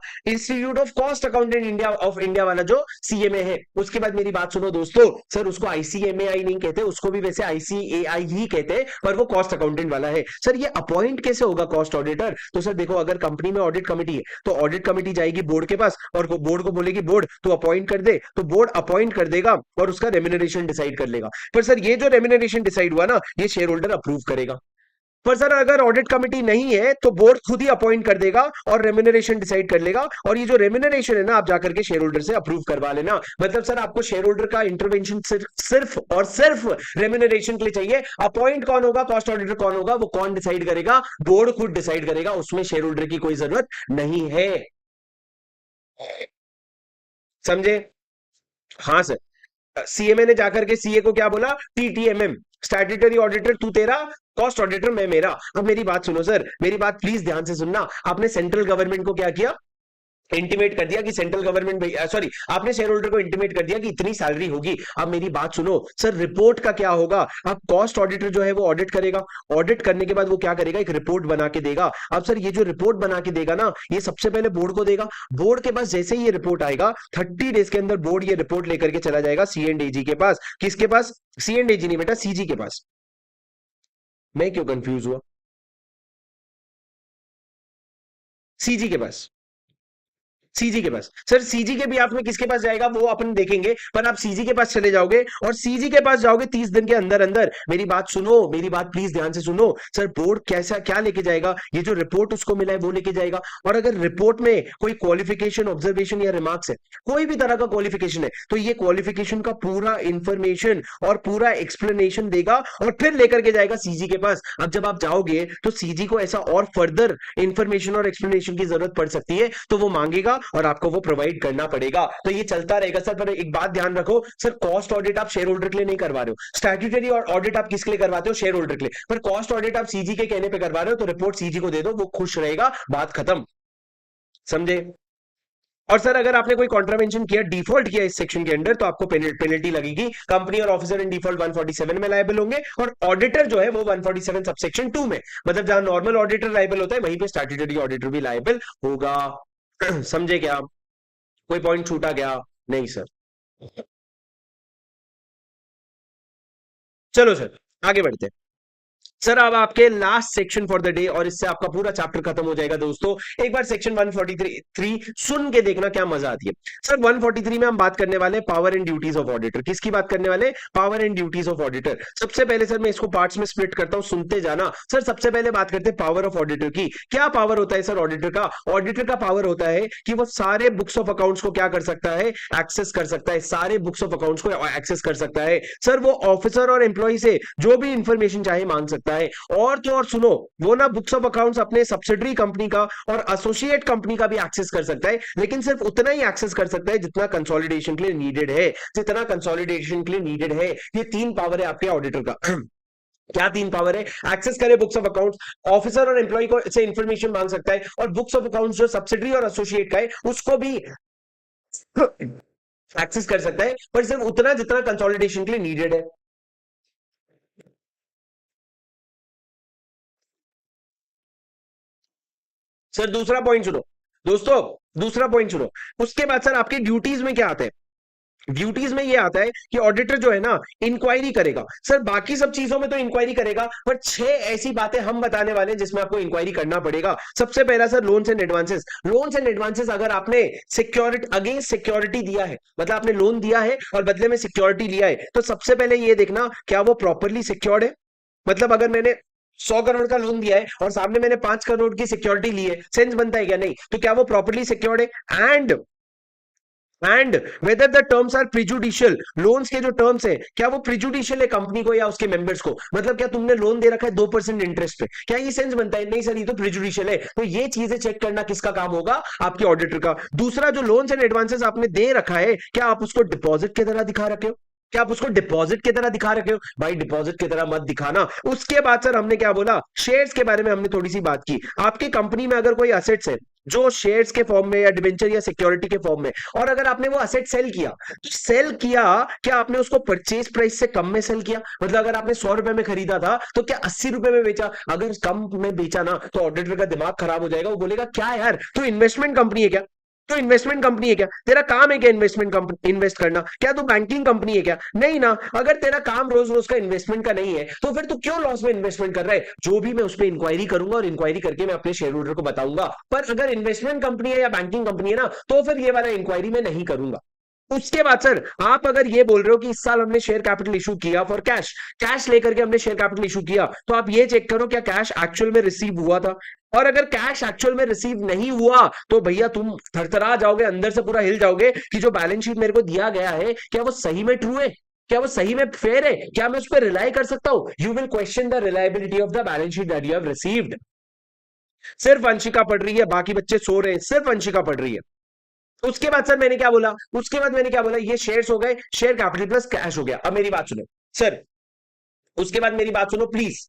वाला जो सीएमए है। उसके बाद मेरी बात सुनो दोस्तों, सर उसको आईसीएमएआई नहीं कहते, उसको भी वैसे आईसीएआई ही कहते हैं, पर वो कॉस्ट अकाउंटेंट वाला है। सर ये अपॉइंट कैसे होगा कॉस्ट ऑडिटर? तो सर देखो, अगर कंपनी में ऑडिट कमेटी है, तो ऑडिट कमेटी जाएगी बोर्ड के पास और बोर्ड को बोलेगी बोर्ड तू अपॉइंट कर दे, तो बोर्ड अपॉइंट कर देगा और उसका रेम्युनरेशन डिसाइड कर लेगा। पर सर ये जो रेम्युनरेशन डिसाइड हुआ ना, ये शेयर होल्डर अप्रूव करेगा। पर सर अगर ऑडिट कमेटी नहीं है, तो बोर्ड खुद ही अपॉइंट कर देगा और रेम्युनरेशन डिसाइड कर लेगा। और ये जो रेम्युनरेशन है ना, आप जाकर के शेयर होल्डर से अप्रूव करवा लेना। मतलब सर आपको शेयर होल्डर का इंटरवेंशन सिर्फ और सिर्फ रेम्युनरेशन के लिए चाहिए। अपॉइंट कौन होगा, कॉस्ट ऑडिटर कौन होगा, वो कौन डिसाइड करेगा? बोर्ड खुद डिसाइड करेगा, उसमें शेयर होल्डर की कोई जरूरत नहीं है। समझे? हाँ सर, सीएमए ने जाकर के सीए को क्या बोला? टीटीएमएम, स्टैट्यूटरी ऑडिटर तू तेरा, कॉस्ट ऑडिटर मैं मेरा। अब मेरी बात सुनो सर, मेरी बात प्लीज ध्यान से सुनना। आपने सेंट्रल गवर्नमेंट को क्या किया? इंटीमेट कर दिया कि सेंट्रल गवर्नमेंट, सॉरी आपने शेयर होल्डर को इंटीमेट कर दिया कि इतनी सैलरी होगी। अब मेरी बात सुनो सर, रिपोर्ट का क्या होगा? अब कॉस्ट ऑडिटर जो है वो ऑडिट करेगा, ऑडिट करने के बाद वो क्या करेगा? एक रिपोर्ट बना के देगा। अब सर ये जो रिपोर्ट बना के देगा ना, ये सबसे पहले बोर्ड को देगा। बोर्ड के पास जैसे ही ये रिपोर्ट आएगा, 30 डेज के अंदर बोर्ड ये रिपोर्ट लेकर के चला जाएगा सीएनडीजी के पास। किसके पास? सीएनडीजी नहीं बेटा, सीजी के पास। मैं क्यों कंफ्यूज हुआ? सीजी के पास, सीजी के पास। सर सीजी के भी आप में किसके पास जाएगा वो अपन देखेंगे, पर आप सीजी के पास चले जाओगे और सीजी के पास जाओगे 30 दिन के अंदर अंदर। मेरी बात सुनो, मेरी बात प्लीज ध्यान से सुनो। सर बोर्ड कैसा क्या लेके जाएगा? ये जो रिपोर्ट उसको मिला है वो लेके जाएगा। और अगर रिपोर्ट में कोई क्वालिफिकेशन, ऑब्जर्वेशन या रिमार्क्स है, कोई भी तरह का क्वालिफिकेशन है तो ये क्वालिफिकेशन का पूरा इंफॉर्मेशन और पूरा एक्सप्लेनेशन देगा और फिर लेकर के जाएगा सीजी के पास। अब जब आप जाओगे तो सीजी को ऐसा और फर्दर इंफॉर्मेशन और एक्सप्लेनेशन की जरूरत पड़ सकती है तो वो मांगेगा और आपको वो प्रोवाइड करना पड़ेगा। तो ये चलता रहेगा सर। पर एक बात ध्यान रखो सर, कॉस्ट ऑडिट आप शेयर होल्डर के लिए नहीं करवा रहे हो, स्टैट्यूटरी और ऑडिट आप किसके लिए करवाते हो, शेयर होल्डर के लिए। पर कॉस्ट ऑडिट आप सीजी के कहने पे करवा रहे हो तो रिपोर्ट सीजी को दे दो, वो खुश रहेगा, बात खत्म। समझे? और सर अगर आपने कोई कॉन्ट्रावेंशन किया, डिफॉल्ट किया इस सेक्शन के अंदर तो आपको पेनल्टी लगेगी। कंपनी और ऑफिसर इन डिफॉल्ट 147 में लायबल होंगे और ऑडिटर जो है वो 147 सबसेक्शन 2 में, मतलब जहां नॉर्मल ऑडिटर लायबल होता है वहीं पे स्टैट्यूटरी ऑडिटर भी लायबल होगा। समझे क्या? कोई पॉइंट छूटा गया? नहीं सर। चलो सर आगे बढ़ते हैं। सर अब आपके last section for the day और इससे आपका पूरा चैप्टर खत्म हो जाएगा दोस्तों। एक बार सेक्शन 143 सुन के देखना क्या मजा आती है। सर 143 में हम बात करने वाले power and duties of auditor. किसकी बात करने वाले? Power and duties of auditor. सबसे पहले सर मैं इसको पार्ट्स में स्प्लिट करता हूं, सुनते जाना। सर सबसे पहले बात करते हैं पावर ऑफ ऑडिटर की। क्या पावर होता है सर ऑडिटर का? ऑडिटर का पावर होता है कि वो सारे बुक्स ऑफ अकाउंट्स को क्या कर सकता है? एक्सेस कर सकता है। सारे बुक्स ऑफ अकाउंट्स को एक्सेस कर सकता है। सर वो ऑफिसर और एम्प्लॉय से जो भी इंफॉर्मेशन चाहे मांग सकता है। और तो और सुनो, वो ना बुक्स ऑफ अकाउंट्स अपने सब्सिडरी कंपनी का और एसोसिएट कंपनी का भी एक्सेस कर सकता है, लेकिन सिर्फ उतना ही एक्सेस कर सकता है जितना कंसोलिडेशन के लिए नीडेड है। जितना कंसोलिडेशन के लिए नीडेड है। ये 3 पावर है आपके ऑडिटर का। क्या 3 पावर है? एक्सेस करे बुक्स ऑफ अकाउंट्स, ऑफिसर और एम्प्लॉय को से इंफॉर्मेशन मांग सकता है, और बुक्स ऑफ अकाउंट्स जो सब्सिडरी और एसोसिएट का है उसको भी एक्सेस कर सकता है, पर सिर्फ उतना जितना कंसोलिडेशन के लिए नीडेड है। सर दूसरा पॉइंट सुनो दोस्तों, दूसरा पॉइंट सुनो। उसके बाद सर आपके ड्यूटीज में क्या आता है? ड्यूटीज में ये आता है कि ऑडिटर जो है ना इंक्वायरी करेगा। सर बाकी सब चीजों में तो इंक्वायरी करेगा, पर 6 ऐसी बातें हम बताने वाले हैं जिसमें आपको इंक्वायरी करना पड़ेगा। सबसे पहला sir loans and advances. Loans and advances अगर आपने सिक्योरिटी अगेंस्ट सिक्योरिटी दिया है, मतलब आपने लोन दिया है और बदले में सिक्योरिटी लिया है, तो सबसे पहले ये देखना क्या वो प्रॉपरली सिक्योर्ड है। मतलब अगर मैंने 100 करोड़ का लोन दिया है और सामने मैंने 5 करोड़ की सिक्योरिटी ली है, सेंस बनता है क्या? नहीं। तो क्या वो प्रॉपरली सिक्योर्ड है? And whether the terms are prejudicial. Loans के जो टर्म्स है क्या वो प्रिजुडिशियल है कंपनी को या उसके मेंबर्स को? मतलब क्या तुमने लोन दे रखा है 2% इंटरेस्ट पे, क्या ये सेंस बनता है? नहीं सर, ये तो प्रिजुडिशियल है। तो ये चीजें चेक करना किसका काम होगा? आपके ऑडिटर का। दूसरा, जो लोन्स एंड एडवांसेस आपने दे रखा है क्या आप उसको डिपॉजिट की तरह दिखा रखे हो? क्या आप उसको डिपॉजिट की तरह दिखा रखे हो? भाई डिपॉजिट की तरह मत दिखाना। उसके बाद सर हमने क्या बोला? शेयर्स के बारे में हमने थोड़ी सी बात की। आपकी कंपनी में अगर कोई असेट्स है जो शेयर्स के फॉर्म में या डिबेंचर या सिक्योरिटी के फॉर्म में, और अगर आपने वो असेट सेल किया, तो सेल किया क्या आपने उसको परचेज प्राइस से कम में सेल किया? मतलब अगर आपने 100 रुपए में खरीदा था तो क्या 80 रुपए में बेचा? अगर कम में बेचा ना तो ऑडिटर का दिमाग खराब हो जाएगा। वो बोलेगा क्या यार तू इन्वेस्टमेंट कंपनी है क्या? तो इन्वेस्टमेंट कंपनी है क्या? तेरा काम है क्या इन्वेस्टमेंट कंपनी इन्वेस्ट करना? क्या तू बैंकिंग कंपनी है क्या? नहीं ना। अगर तेरा काम रोज रोज का इन्वेस्टमेंट का नहीं है तो फिर तू क्यों लॉस में इन्वेस्टमेंट कर रहा है? जो भी मैं उस पर इंक्वायरी करूंगा और इंक्वायरी करके मैं अपने शेयर होल्डर को बताऊंगा। पर अगर इन्वेस्टमेंट कंपनी है या बैंकिंग कंपनी है ना तो फिर ये वाला इंक्वायरी मैं नहीं करूंगा। उसके बाद सर आप अगर ये बोल रहे हो कि इस साल हमने शेयर कैपिटल इशू किया फॉर कैश, कैश लेकर के हमने शेयर कैपिटल इशू किया, तो आप ये चेक करो क्या कैश एक्चुअल में रिसीव हुआ था। और अगर कैश एक्चुअल में रिसीव नहीं हुआ तो भैया तुम थरथरा जाओगे, अंदर से पूरा हिल जाओगे कि जो बैलेंस शीट मेरे को दिया गया है क्या वो सही में ट्रू है? क्या वो सही में फेयर है? क्या मैं उस पर रिलाई कर सकता हूं? You will question the reliability of the balance sheet that you have received. सिर्फ अंशिका पढ़ रही है, बाकी बच्चे सो रहे हैं, सिर्फ अंशिका पढ़ रही है। उसके बाद सर मैंने क्या बोला? उसके बाद मैंने क्या बोला? ये शेयर्स हो गए, शेयर कैपिटल प्लस कैश हो गया। अब मेरी बात सुनो सर, उसके बाद मेरी बात सुनो प्लीज।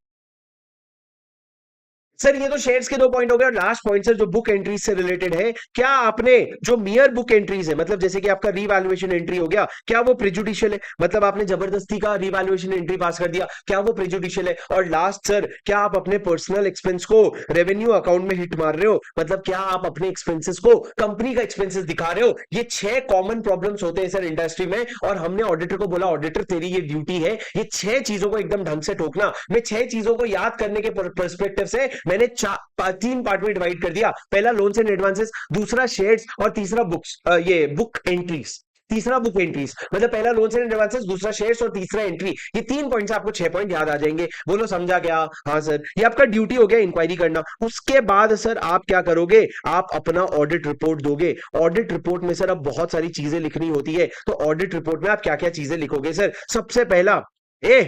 सर ये तो शेयर्स के 2 पॉइंट हो गए। और लास्ट पॉइंट सर जो बुक एंट्रीज से रिलेटेड है, क्या आपने जो मियर बुक एंट्रीज है, मतलब जैसे कि आपका रीवैल्यूएशन एंट्री हो गया, क्या वो प्रिजुडिशियल है? मतलब आपने जबरदस्ती का रीवैल्यूएशन एंट्री पास कर दिया, क्या वो प्रिजुडिशियल है? और लास्ट सर, क्या आप अपने पर्सनल एक्सपेंस को रेवेन्यू अकाउंट में हिट मार रहे हो? मतलब क्या आप अपने एक्सपेंसेस को कंपनी का एक्सपेंसेस दिखा रहे हो? ये 6 कॉमन प्रॉब्लम्स होते हैं सर इंडस्ट्री में, और हमने ऑडिटर को बोला ऑडिटर तेरी ये ड्यूटी है ये 6 चीजों को एकदम ढंग से ठोकना। मैं 6 चीजों को याद करने के पर्सपेक्टिव से मैंने 3 पार्ट में डिवाइड कर दिया। पहला लोन्स एंड एडवांसेस, दूसरा शेयर्स, और तीसरा बुक्स, ये बुक एंट्रीज। तीसरा बुक एंट्रीज, मतलब पहला लोन्स एंड एडवांसेस, दूसरा शेयर्स और तीसरा एंट्री। ये 3 पॉइंट से आपको 6 पॉइंट याद आ जाएंगे। बोलो समझा क्या? हाँ सर, ये आपका ड्यूटी हो गया इंक्वायरी करना। उसके बाद सर आप क्या करोगे, आप अपना ऑडिट रिपोर्ट दोगे। ऑडिट रिपोर्ट में सर अब बहुत सारी चीजें लिखनी होती है, तो ऑडिट रिपोर्ट में आप क्या क्या चीजें लिखोगे सर? सबसे पहला, ए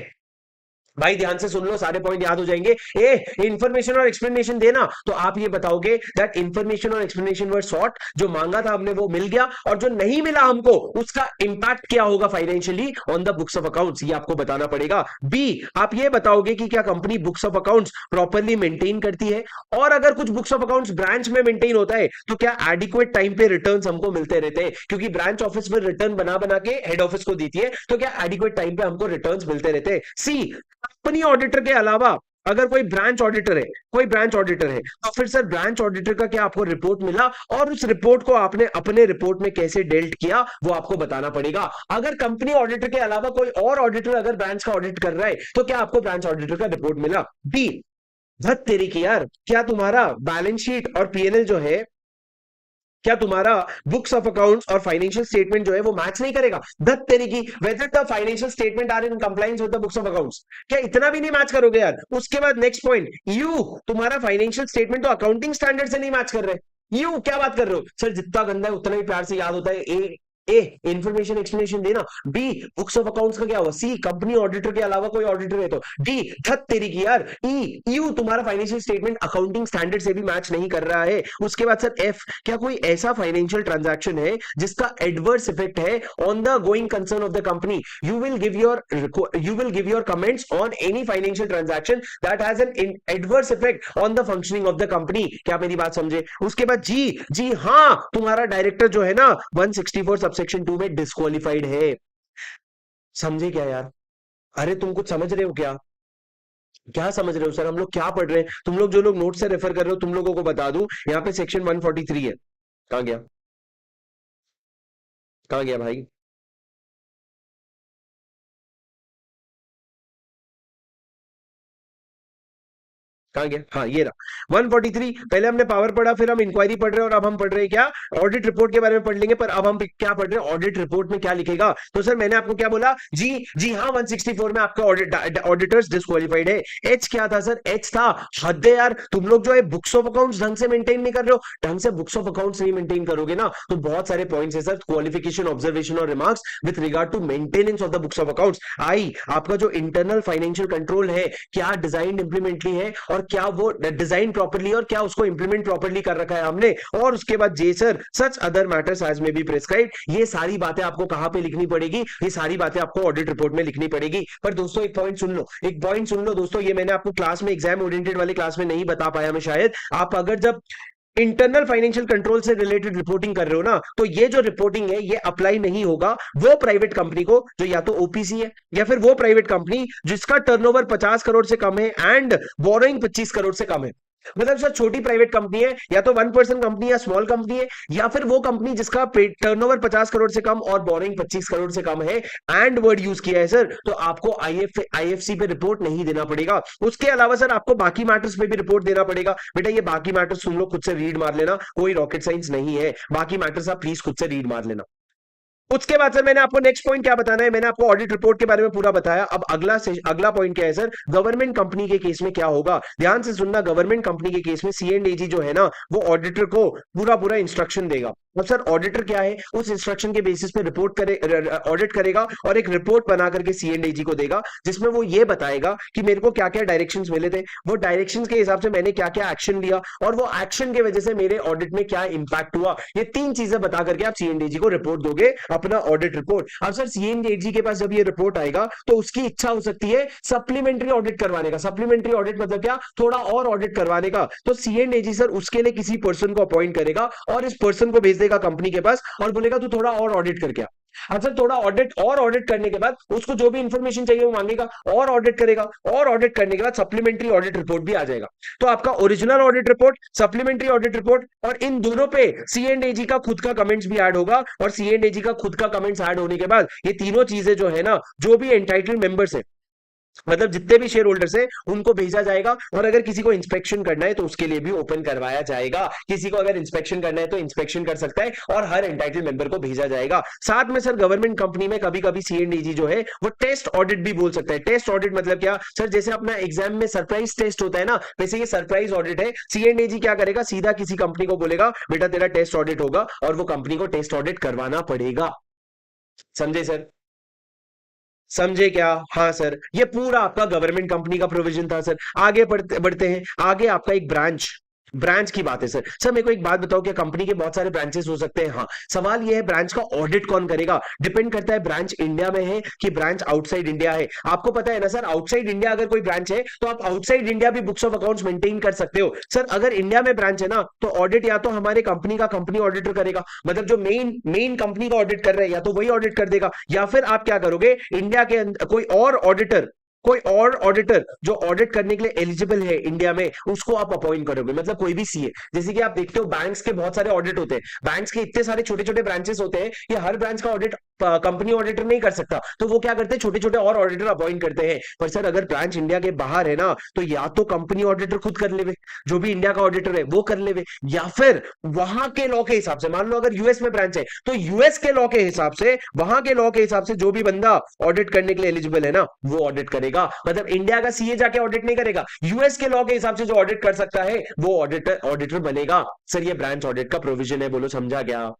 भाई ध्यान से सुन लो, सारे पॉइंट याद हो जाएंगे। ए इंफॉर्मेशन और एक्सप्लेनेशन देना, तो आप ये बताओगे दैट इंफॉर्मेशन और एक्सप्लेनेशन वर शॉर्ट, जो मांगा था हमने वो मिल गया, और जो नहीं मिला हमको उसका इंपैक्ट क्या होगा financially on the books of accounts, ये आपको बताना पड़ेगा। बी, आप ये बताओगे कि क्या company books of accounts properly maintain करती है, और अगर कुछ बुक्स ऑफ अकाउंट्स ब्रांच में मेंटेन होता है तो क्या एडिक्वेट टाइम पे रिटर्न्स हमको मिलते रहते हैं, क्योंकि ब्रांच ऑफिस में रिटर्न बना बना के हेड ऑफिस को देती है, तो क्या एडिक्वेट टाइम पे हमको रिटर्न्स मिलते रहते हैं। सी, कंपनी ऑडिटर के अलावा अगर कोई ब्रांच ऑडिटर है, कोई ब्रांच ऑडिटर है, तो फिर सर ब्रांच ऑडिटर का क्या आपको रिपोर्ट मिला, और उस रिपोर्ट को आपने अपने रिपोर्ट में कैसे डेल्ट किया वो आपको बताना पड़ेगा। अगर कंपनी ऑडिटर के अलावा कोई और ऑडिटर अगर ब्रांच का ऑडिट कर रहा है, तो क्या आपको ब्रांच ऑडिटर का रिपोर्ट मिला। बी, धत तेरी की यार, क्या तुम्हारा बैलेंस शीट और पीएनएल जो है, क्या तुम्हारा बुक्स ऑफ अकाउंट्स और फाइनेंशियल स्टेटमेंट जो है वो मैच नहीं करेगा? दत्त तेरी की, whether the financial statements are in compliance with the books of accounts, क्या इतना भी नहीं मैच करोगे यार? उसके बाद नेक्स्ट पॉइंट, यू, तुम्हारा फाइनेंशियल स्टेटमेंट तो अकाउंटिंग स्टैंडर्ड से नहीं मैच कर रहे। यू क्या बात कर रहे हो सर? जितना गंदा है उतना ही प्यार से याद होता है। ए इंफॉर्मेशन एक्सप्लेनेशन देना। बी, बुक्स ऑफ अकाउंट्स का क्या हुआ? सी, कंपनी ऑडिटर के अलावा कोई ऑडिटर है तो। डी, धत तेरी की यार। ई, यू, तुम्हारा फाइनेंशियल स्टेटमेंट अकाउंटिंग स्टैंडर्ड से भी मैच नहीं कर रहा है। उसके बाद सर एफ, क्या कोई ऐसा फाइनेंशियल ट्रांजैक्शन है जिसका एडवर्स इफेक्ट है on the going concern of the company? You will give your comments on any financial transaction that has an adverse effect on the functioning of the company. क्या मेरी बात समझे? उसके बाद जी, जी हाँ, तुम्हारा डायरेक्टर जो है ना 164 सेक्शन 2 में डिस्क्वालिफाइड है। समझे क्या यार? अरे तुम कुछ समझ रहे हो क्या? क्या समझ रहे हो सर? हम लोग क्या पढ़ रहे हैं? तुम लोग जो लोग नोट से रेफर कर रहे हो, तुम लोगों को बता दूं, यहाँ पे सेक्शन 143 है। कहां गया? कहां गया भाई? कहां गया? हाँ ये रहा 143। पहले हमने पावर पढ़ा, फिर हम इंक्वायरी पढ़ रहे हैं, और अब हम पढ़ रहे हैं क्या? ऑडिट रिपोर्ट के बारे में पढ़ लेंगे, पर अब हम क्या पढ़ रहे हैं? ऑडिट रिपोर्ट में क्या लिखेगा। तो सर मैंने आपको क्या बोला? जी, जी हाँ, 164 में आपका ऑडिटर्स डिस्क्वालिफाइड है। एच क्या था सर? एच था हद है यार, तुम लोग जो है बुक्स ऑफ अकाउंट्स ढंग से मेंटेन नहीं कर रहे हो। ढंग से बुक्स ऑफ अकाउंट्स नहीं मेंटेन करोगे ना, तो बहुत सारे पॉइंट्स है सर, क्वालिफिकेशन, ऑब्जर्वेशन और remarks with regard to maintenance of the books of accounts. I, आपका जो इंटरनल फाइनेंशियल कंट्रोल है, क्या डिजाइन इंप्लीमेंटली है, और क्या वो डिजाइन प्रॉपर्ली, और क्या उसको इंप्लीमेंट प्रॉपर्ली कर रखा है हमने। और उसके बाद J sir, such other matters as may be prescribed. ये सारी बातें आपको कहां पे लिखनी पड़ेगी? ये सारी बातें आपको ऑडिट रिपोर्ट में लिखनी पड़ेगी। पर दोस्तों एक पॉइंट सुन लो, एक पॉइंट सुन लो दोस्तों, ये मैंने आपको क्लास में, एग्जाम ओरिएंटेड वाली क्लास में नहीं बता पाया मैं शायद। आप अगर जब इंटरनल फाइनेंशियल कंट्रोल से रिलेटेड रिपोर्टिंग कर रहे हो ना, तो ये जो रिपोर्टिंग है ये अप्लाई नहीं होगा वो प्राइवेट कंपनी को जो या तो ओपीसी है, या फिर वो प्राइवेट कंपनी जिसका टर्नओवर 50 करोड़ से कम है एंड बोरोइंग 25 करोड़ से कम है। मतलब सर छोटी प्राइवेट कंपनी है, या तो 1% कंपनी या स्मॉल कंपनी है, या फिर वो कंपनी जिसका टर्नओवर 50 करोड़ से कम और बोरिंग 25 करोड़ से कम है, एंड वर्ड यूज किया है सर, तो आपको आईएफसी पे रिपोर्ट नहीं देना पड़ेगा। उसके अलावा सर आपको बाकी मैटर्स पे भी रिपोर्ट देना पड़ेगा। बेटा ये बाकी मैटर्स तुम लोग खुद से रीड मार लेना, कोई रॉकेट साइंस नहीं है, बाकी मैटर्स आप प्लीज खुद से रीड मार लेना। उसके बाद सर मैंने आपको नेक्स्ट पॉइंट क्या बताना है, मैंने आपको ऑडिट रिपोर्ट के बारे में पूरा बताया। अब अगला पॉइंट क्या है सर? गवर्नमेंट कंपनी के केस में क्या होगा? ध्यान से सुनना, गवर्नमेंट कंपनी के केस में सीएनडीजी जो है ना, वो ऑडिटर को पूरा पूरा इंस्ट्रक्शन देगा। अब सर ऑडिटर क्या है? उस इंस्ट्रक्शन के बेसिस पे रिपोर्ट करे, ऑडिट करेगा, और एक रिपोर्ट बना करके सीएनडीजी को देगा, जिसमें वो ये बताएगा कि मेरे को क्या क्या डायरेक्शंस मिले थे, वो डायरेक्शंस के हिसाब से मैंने क्या क्या एक्शन लिया, और वो एक्शन की वजह से मेरे ऑडिट में क्या इंपैक्ट हुआ। ये 3 चीजें बता करके आप सीएनडीजी को रिपोर्ट दोगे, अपना ऑडिट रिपोर्ट। अब सर सीएनडीजी के पास जब ये रिपोर्ट आएगा, तो उसकी इच्छा हो सकती है सप्लीमेंट्री ऑडिट करवाने का। सप्लीमेंट्री ऑडिट मतलब क्या? थोड़ा और ऑडिट करवाने का। तो सीएनडीजी सर उसके लिए किसी पर्सन को अपॉइंट करेगा, और इस पर्सन को भेज देगा कंपनी के पास, और बोलेगा तू थोड़ा और ऑडिट करके आ। अच्छा, थोड़ा ऑडिट करने के बाद उसको जो भी इंफॉर्मेशन चाहिए वो मांगेगा, और ऑडिट करेगा, और ऑडिट करने के बाद सप्लीमेंट्री ऑडिट रिपोर्ट भी आ जाएगा। तो आपका original audit report, supplementary audit report, और इन दोनों पे सीएनडीजी का खुद का कमेंट्स भी ऐड होगा, और सीएनडीजी का खुद का कमेंट्स ऐड होने के बाद ये तीनों चीजें जो है ना, जो भी एंटाइटल्ड मेंबर्स है, मतलब जितने भी शेयर होल्डर्स हैं उनको भेजा जाएगा, और अगर किसी को इंस्पेक्शन करना है तो उसके लिए भी ओपन करवाया जाएगा। किसी को अगर इंस्पेक्शन करना है तो इंस्पेक्शन कर सकता है, और हर एंटाइटल मेंबर को भेजा जाएगा। साथ में सर गवर्नमेंट कंपनी में कभी कभी सीएनडीजी जो है वो टेस्ट ऑडिट भी बोल सकता है। टेस्ट ऑडिट मतलब क्या सर, जैसे अपना एग्जाम में सरप्राइज टेस्ट होता है ना, वैसे ये सरप्राइज ऑडिट है। सीएनडीजी क्या करेगा, सीधा किसी कंपनी को बोलेगा बेटा तेरा टेस्ट ऑडिट होगा, और वो कंपनी को टेस्ट ऑडिट करवाना पड़ेगा। समझे सर? समझे क्या? हाँ सर, ये पूरा आपका गवर्नमेंट कंपनी का प्रोविजन था सर। आगे बढ़ते बढ़ते हैं, आगे आपका एक ब्रांच, ब्रांच की बात है सर। सर मेरे को एक बात बताओ, क्या कंपनी के बहुत सारे ब्रांचेस हो सकते हैं? हाँ। सवाल ये है ब्रांच का ऑडिट कौन करेगा? डिपेंड करता है ब्रांच इंडिया में है कि ब्रांच आउटसाइड इंडिया है। आपको पता है ना सर, आउटसाइड इंडिया अगर कोई ब्रांच है तो आप आउटसाइड इंडिया भी बुक्स ऑफ अकाउंट्स मेंटेन कर सकते हो। सर अगर इंडिया में ब्रांच है ना, तो ऑडिट या तो हमारे कंपनी का कंपनी ऑडिटर करेगा, मतलब जो मेन मेन कंपनी का ऑडिट कर रहे हैं या तो वही ऑडिट कर देगा, या फिर आप क्या करोगे, इंडिया के कोई और ऑडिटर, कोई और ऑडिटर जो ऑडिट करने के लिए एलिजिबल है इंडिया में, उसको आप अपॉइंट करोगे। मतलब कोई भी सीए, जैसे कि आप देखते हो बैंक्स के बहुत सारे ऑडिट होते हैं, बैंक्स के इतने सारे छोटे छोटे ब्रांचेस होते हैं कि हर ब्रांच का ऑडिट कंपनी ऑडिटर नहीं कर सकता, तो वो क्या करते हैं, छोटे छोटे और ऑडिटर अपॉइंट करते हैं। पर सर अगर ब्रांच इंडिया के बाहर है ना, तो या तो कंपनी ऑडिटर खुद कर लेवे, जो भी इंडिया का ऑडिटर है वो कर लेवे, या फिर वहां के लॉ के हिसाब से, मान लो अगर यूएस में ब्रांच है तो यूएस के लॉ के हिसाब से, वहां के लॉ के हिसाब से जो भी बंदा ऑडिट करने के लिए एलिजिबल है ना, वो ऑडिट करेगा। मतलब इंडिया का सीए जाके ऑडिट नहीं करेगा, यूएस के लॉ के हिसाब से जो ऑडिट कर सकता है वो ऑडिटर ऑडिटर बनेगा। सर ये ब्रांच ऑडिट का प्रोविजन है, बोलो समझा क्या?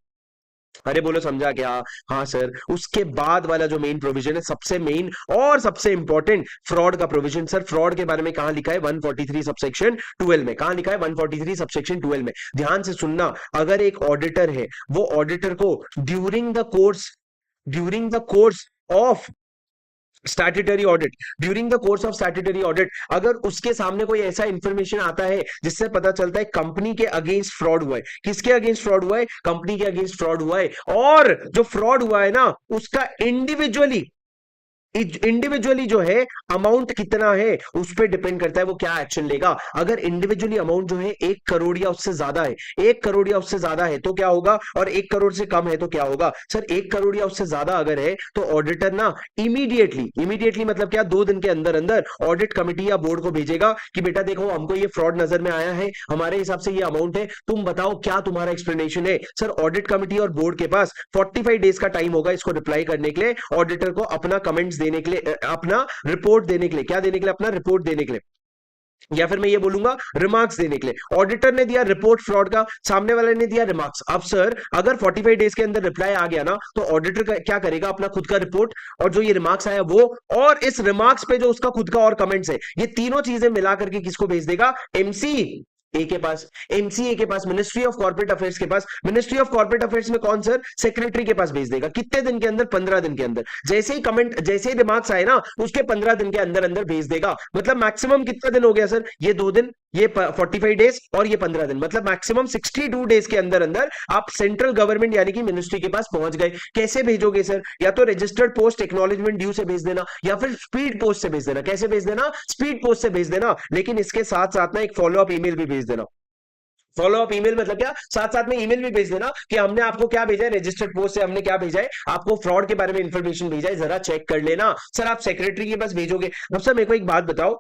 अरे बोलो समझा क्या? हाँ सर। उसके बाद वाला जो मेन प्रोविजन है, सबसे मेन और सबसे इंपॉर्टेंट, फ्रॉड का प्रोविजन। सर फ्रॉड के बारे में कहां लिखा है? 143 सबसेक्शन 12 में। कहां लिखा है? 143 सबसेक्शन 12 में। ध्यान से सुनना, अगर एक ऑडिटर है, वो ऑडिटर को during the course of statutory audit, during the course of statutory audit, अगर उसके सामने कोई ऐसा इंफॉर्मेशन आता है जिससे पता चलता है कंपनी के अगेंस्ट फ्रॉड हुआ है, किसके अगेंस्ट फ्रॉड हुआ है? कंपनी के अगेंस्ट फ्रॉड हुआ है, और जो फ्रॉड हुआ है ना, उसका इंडिविजुअली जो है अमाउंट कितना है उस पर डिपेंड करता है वो क्या एक्शन लेगा। अगर इंडिविजुअली अमाउंट जो है 1 करोड़ या उससे ज्यादा है, 1 करोड़ या उससे ज्यादा है तो क्या होगा, और 1 करोड़ से कम है तो क्या होगा? सर 1 करोड़ या उससे ज्यादा अगर है तो ऑडिटर ना इमीडिएटली मतलब क्या, 2 दिन के अंदर अंदर ऑडिट कमेटी या बोर्ड को भेजेगा कि बेटा देखो हमको ये फ्रॉड नजर में आया है, हमारे हिसाब से ये अमाउंट है, तुम बताओ क्या तुम्हारा एक्सप्लेनेशन है। सर ऑडिट कमेटी और बोर्ड के पास 45 डेज का टाइम होगा इसको रिप्लाई करने के लिए, ऑडिटर को अपना कमेंट्स देने के लिए, अपना रिपोर्ट देने के लिए, क्या देने के लिए? अपना रिपोर्ट देने के लिए, या फिर मैं ये बोलूंगा रिमार्क्स देने के लिए। ऑडिटर ने दिया रिपोर्ट फ्रॉड का, सामने वाले ने दिया रिमार्क्स। अब सर अगर 45 डेज के अंदर रिप्लाई आ गया ना, तो ऑडिटर क्या करेगा, अपना खुद का रिपोर्ट और जो ये रिमार्क्स आया वो, और इस रिमार्क्स पे जो उसका खुद का और कमेंट्स है, ये तीनों चीजें मिला करके किसको भेज देगा? एमसी ए के पास, एमसीए के पास, मिनिस्ट्री ऑफ कॉर्पोरेट अफेयर्स के पास। मिनिस्ट्री ऑफ कॉर्पोरेट अफेयर्स में कौन सर? सेक्रेटरी के पास भेज देगा। कितने दिन के अंदर? 15 दिन के अंदर। जैसे ही कमेंट, जैसे ही रिमार्क्स आए ना, उसके 15 दिन के अंदर अंदर भेज देगा। मतलब मैक्सिमम कितना दिन हो गया सर? ये 2 दिन, ये 45 डेज और ये 15 दिन, मतलब मैक्सिमम 62 डेज के अंदर अंदर आप सेंट्रल गवर्नमेंट यानी कि मिनिस्ट्री के पास पहुंच गए। कैसे भेजोगे सर? या तो रजिस्टर्ड पोस्ट एक्नॉलेजमेंट ड्यू से भेज देना, या फिर स्पीड पोस्ट से भेज देना। कैसे भेज देना? स्पीड पोस्ट से भेज देना, लेकिन इसके साथ साथ ना एक फॉलो अप ईमेल भी भेज देना। फॉलो अप ईमेल मतलब क्या? साथ साथ में ईमेल भी भेज देना कि हमने आपको क्या भेजा है, रजिस्टर्ड पोस्ट से हमने क्या भेजा है, आपको फ्रॉड के बारे में इंफॉर्मेशन भेजा है, जरा चेक कर लेना। सर आप सेक्रेटरी के पास भेजोगे। अब सर मेरे को एक बात बताओ,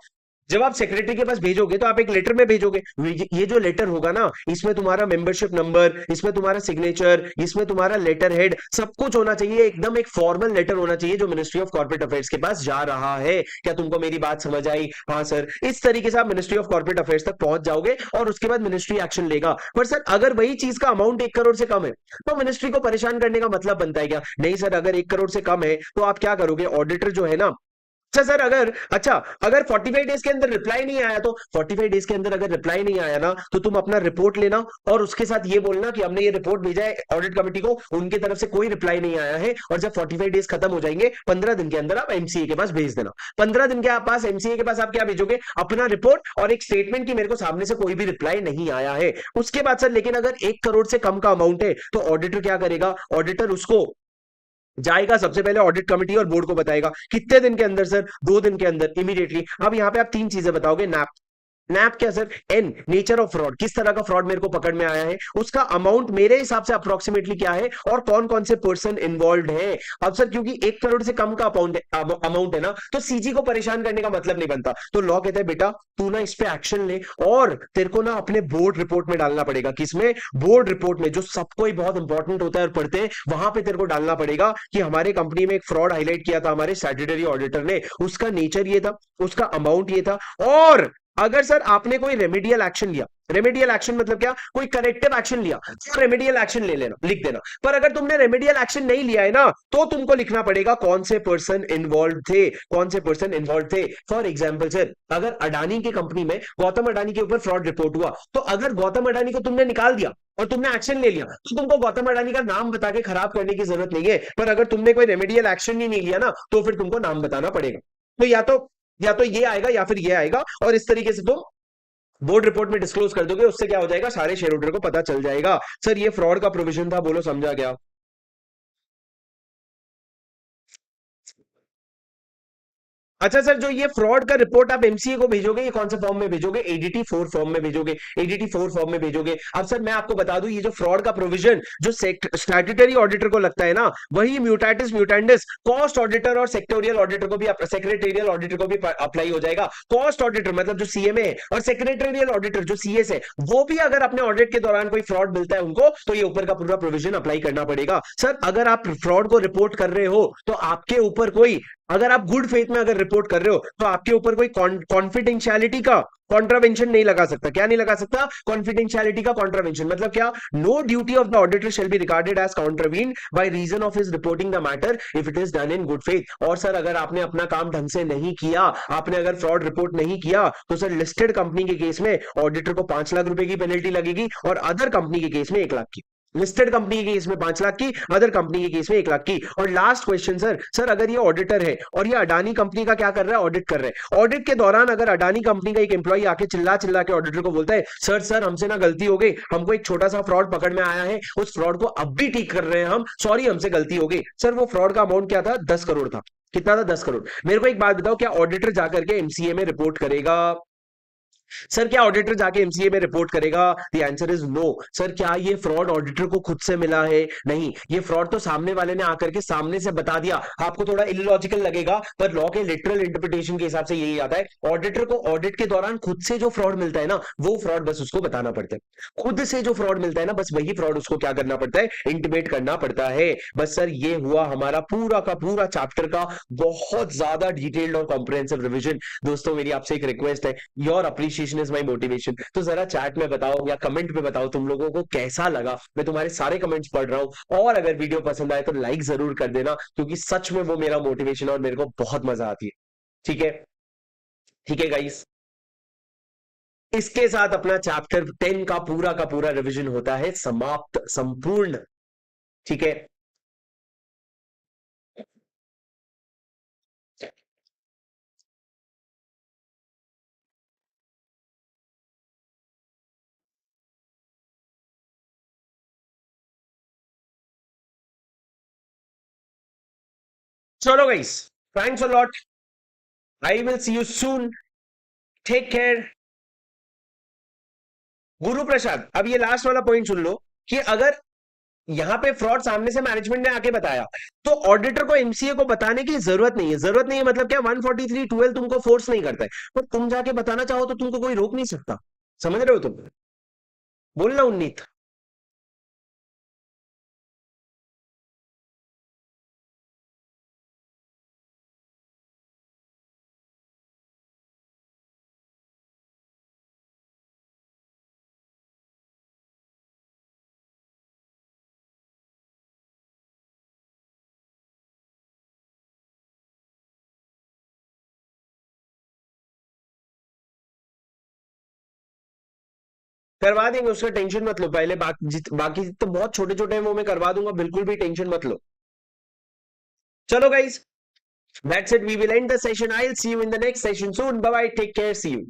जब आप सेक्रेटरी के पास भेजोगे तो आप एक लेटर में भेजोगे, ये जो लेटर होगा ना, इसमें तुम्हारा मेंबरशिप नंबर, इसमें तुम्हारा सिग्नेचर, इसमें तुम्हारा लेटर हेड, सब कुछ होना चाहिए, एकदम एक फॉर्मल लेटर होना चाहिए जो मिनिस्ट्री ऑफ कॉर्पोरेट अफेयर्स के पास जा रहा है। क्या तुमको मेरी बात समझ आई? हाँ सर। इस तरीके से आप मिनिस्ट्री ऑफ कॉर्पोरेट अफेयर्स तक पहुंच जाओगे और उसके बाद मिनिस्ट्री एक्शन लेगा। पर सर अगर वही चीज का अमाउंट 1 करोड़ से कम है तो मिनिस्ट्री को परेशान करने का मतलब बनता है क्या? नहीं सर, अगर 1 करोड़ से कम है तो आप क्या करोगे? ऑडिटर जो है ना, अगर 45 डेज के अंदर रिप्लाई नहीं आया, तो 45 डेज के अंदर अगर रिप्लाई नहीं आया ना, तो तुम अपना रिपोर्ट लेना और उसके साथ ये बोलना कि हमने ये रिपोर्ट भेजा है ऑडिट कमेटी को, उनकी तरफ से कोई रिप्लाई नहीं आया है, और जब 45 डेज खत्म हो जाएंगे, 15 दिन के अंदर आप एमसीए के पास भेज देना। 15 दिन के पास एमसीए के पास आप क्या भेजोगे? अपना रिपोर्ट और एक स्टेटमेंट कि मेरे को सामने से कोई भी रिप्लाई नहीं आया है। उसके बाद सर, लेकिन अगर 1 करोड़ से कम का अमाउंट है तो ऑडिटर क्या करेगा? ऑडिटर उसको जाएगा, सबसे पहले ऑडिट कमेटी और बोर्ड को बताएगा। कितने दिन के अंदर सर? 2 दिन के अंदर, इमीडिएटली। अब यहां पे आप 3 चीजें बताओगे, नैप, नैप क्या sir? N, nature of fraud, किस तरह का फ्रॉड मेरे को पकड़ में आया है, उसका अमाउंट मेरे हिसाब से अप्रोक्सीमेटली क्या है, और कौन कौन से पर्सन इन्वॉल्व है। अब सर क्योंकि 1 करोड़ से कम का अमाउंट है ना, तो सीजी को परेशान करने का मतलब नहीं बनता, तो लॉ कहता है बेटा तू ना इस पे एक्शन ले, और तेरे को ना अपने बोर्ड रिपोर्ट में डालना पड़ेगा। किसमें? बोर्ड रिपोर्ट में, जो सबको ही बहुत इंपॉर्टेंट होता है और पढ़ते हैं, वहां पे तेरे को डालना पड़ेगा कि हमारे कंपनी में एक फ्रॉड हाईलाइट किया था हमारे स्टैट्यूटरी ऑडिटर ने, उसका नेचर ये था, उसका अमाउंट ये था, और अगर सर आपने कोई रेमेडियल एक्शन लिया, रेमेडियल एक्शन मतलब क्या, कोई करेक्टिव एक्शन लिया, तो रेमेडियल एक्शन ले लेना, लिख देना। पर अगर तुमने रेमेडियल एक्शन नहीं लिया है ना, तो तुमको लिखना पड़ेगा कौन से पर्सन इन्वॉल्व थे, कौन से पर्सन इन्वॉल्व थे। फॉर एग्जाम्पल सर, अगर अडानी की कंपनी में गौतम अडानी के ऊपर फ्रॉड रिपोर्ट हुआ, तो अगर गौतम अडानी को तुमने निकाल दिया और तुमने एक्शन ले लिया, तो तुमको गौतम अडानी का नाम बता के खराब करने की जरूरत नहीं है। पर अगर तुमने कोई रेमेडियल एक्शन ही नहीं लिया ना, तो फिर तुमको नाम बताना पड़ेगा। तो या तो ये आएगा या फिर ये आएगा, और इस तरीके से तुम बोर्ड रिपोर्ट में डिस्क्लोज कर दोगे, उससे क्या हो जाएगा, सारे शेयर होल्डर को पता चल जाएगा। सर ये फ्रॉड का प्रोविजन था, बोलो समझा क्या? अच्छा सर, जो ये फ्रॉड का रिपोर्ट आप एमसीए को भेजोगे, ये कौन से फॉर्म में भेजोगे? एडीटी 4 फॉर्म में भेजोगे, एडीटी 4 फॉर्म में भेजोगे। अब सर मैं आपको बता दूं, ये जो फ्रॉड का प्रोविजन जो स्टैट्यूटरी ऑडिटर को लगता है ना, वही म्यूटेटिस म्यूटेंडिस कॉस्ट ऑडिटर और सेक्टोरियल ऑडिटर को भी, सेक्रेटेरियल ऑडिटर को भी अप्लाई हो जाएगा। कॉस्ट ऑडिटर मतलब जो सीएमए है, और सेक्रेटेरियल ऑडिटर जो सीएस है, वो भी अगर अपने ऑडिट के दौरान कोई फ्रॉड मिलता है उनको, तो ये ऊपर का पूरा प्रोविजन अप्लाई करना पड़ेगा। सर अगर आप फ्रॉड को रिपोर्ट कर रहे हो, तो आपके ऊपर कोई, अगर आप गुड फेथ में अगर रिपोर्ट कर रहे हो, तो आपके ऊपर कोई कॉन्फिडेंशियलिटी का कॉन्ट्रावेंशन नहीं लगा सकता। क्या नहीं लगा सकता? कॉन्फिडेंशियलिटी का कॉन्ट्रावेंशन मतलब क्या? No duty of the auditor shall be regarded as contravene by reason of his reporting the matter if it is done in good faith. और सर अगर आपने अपना काम ढंग से नहीं किया, आपने अगर फ्रॉड रिपोर्ट नहीं किया, तो सर लिस्टेड कंपनी के केस में ऑडिटर को 5 लाख रुपए की पेनल्टी लगेगी, और अदर कंपनी के केस में 1 लाख की। लिस्टेड कंपनी के केस में 5 लाख की, अदर कंपनी के केस में 1 लाख की। और लास्ट क्वेश्चन सर अगर ये ऑडिटर है और ये अडानी कंपनी का क्या कर रहा है, ऑडिट कर रहे हैं, ऑडिट के दौरान अगर अडानी कंपनी का एक एम्प्लॉय आके चिल्ला चिल्ला के ऑडिटर को बोलता है, सर हमसे ना गलती हो गई, हमको एक छोटा सा फ्रॉड पकड़ में आया है, उस फ्रॉड को अब भी ठीक कर रहे हैं हम, सॉरी हमसे गलती हो गई। सर वो फ्रॉड का अमाउंट क्या था? 10 करोड़ था। कितना था? 10 करोड़। मेरे को एक बात बताओ, क्या ऑडिटर जाकर के एमसीए में रिपोर्ट करेगा? सर क्या ऑडिटर जाके एमसीए में रिपोर्ट करेगा? The answer is no. Sir क्या ये फ्रॉड ऑडिटर को खुद से मिला है? नहीं, ये फ्रॉड तो सामने वाले ने आकर के सामने से बता दिया। आपको थोड़ा इलॉजिकल लगेगा, पर लॉ के लिटरल इंटरप्रिटेशन के हिसाब से यही आता है, ऑडिटर को ऑडिट के दौरान खुद से जो फ्रॉड मिलता है ना, वो फ्रॉड बस उसको बताना पड़ता है। खुद से जो फ्रॉड मिलता है ना, बस वही फ्रॉड उसको क्या करना पड़ता है, इंटीमेट करना पड़ता है। बस सर ये हुआ हमारा पूरा का पूरा चैप्टर का बहुत ज्यादा डिटेल्ड और कॉम्प्रिहेंसिव रिवीजन। दोस्तों मेरी आपसे एक रिक्वेस्ट है, your appreciation is my motivation. तो जरा चैट में बताओ या कमेंट में बताओ तुम लोगों को कैसा लगा। मैं तुम्हारे सारे कमेंट्स पढ़ रहा हूं, और अगर वीडियो पसंद आए तो लाइक जरूर कर देना, क्योंकि सच में वो मेरा मोटिवेशन है और मेरे को बहुत मजा आती है। ठीक है? ठीक है गाइस, इसके साथ अपना चैप्टर 10 का पूरा रिवीजन होता है समाप्त, संपूर्ण। ठीक है? चलो guys, thanks a lot, I will see you soon, take care. Guru Prasad, अब ये लास्ट वाला पॉइंट सुन लो, कि अगर यहां पे फ्रॉड सामने से मैनेजमेंट ने आके बताया, तो ऑडिटर को एमसीए को बताने की जरूरत नहीं है। जरूरत नहीं है मतलब क्या? 143(12) तुमको फोर्स नहीं करता है, पर तुम जाके बताना चाहो तो तुमको कोई रोक नहीं सकता। समझ रहे हो तुम? बोलना उन्नीत। करवा देंगे, उसका टेंशन मत लो। पहले बाकी तो बहुत छोटे छोटे हैं, वो मैं करवा दूंगा, बिल्कुल भी टेंशन मत लो। चलो guys, that's it, we will end the session, I will see you in the next session soon, bye bye, take care, see you.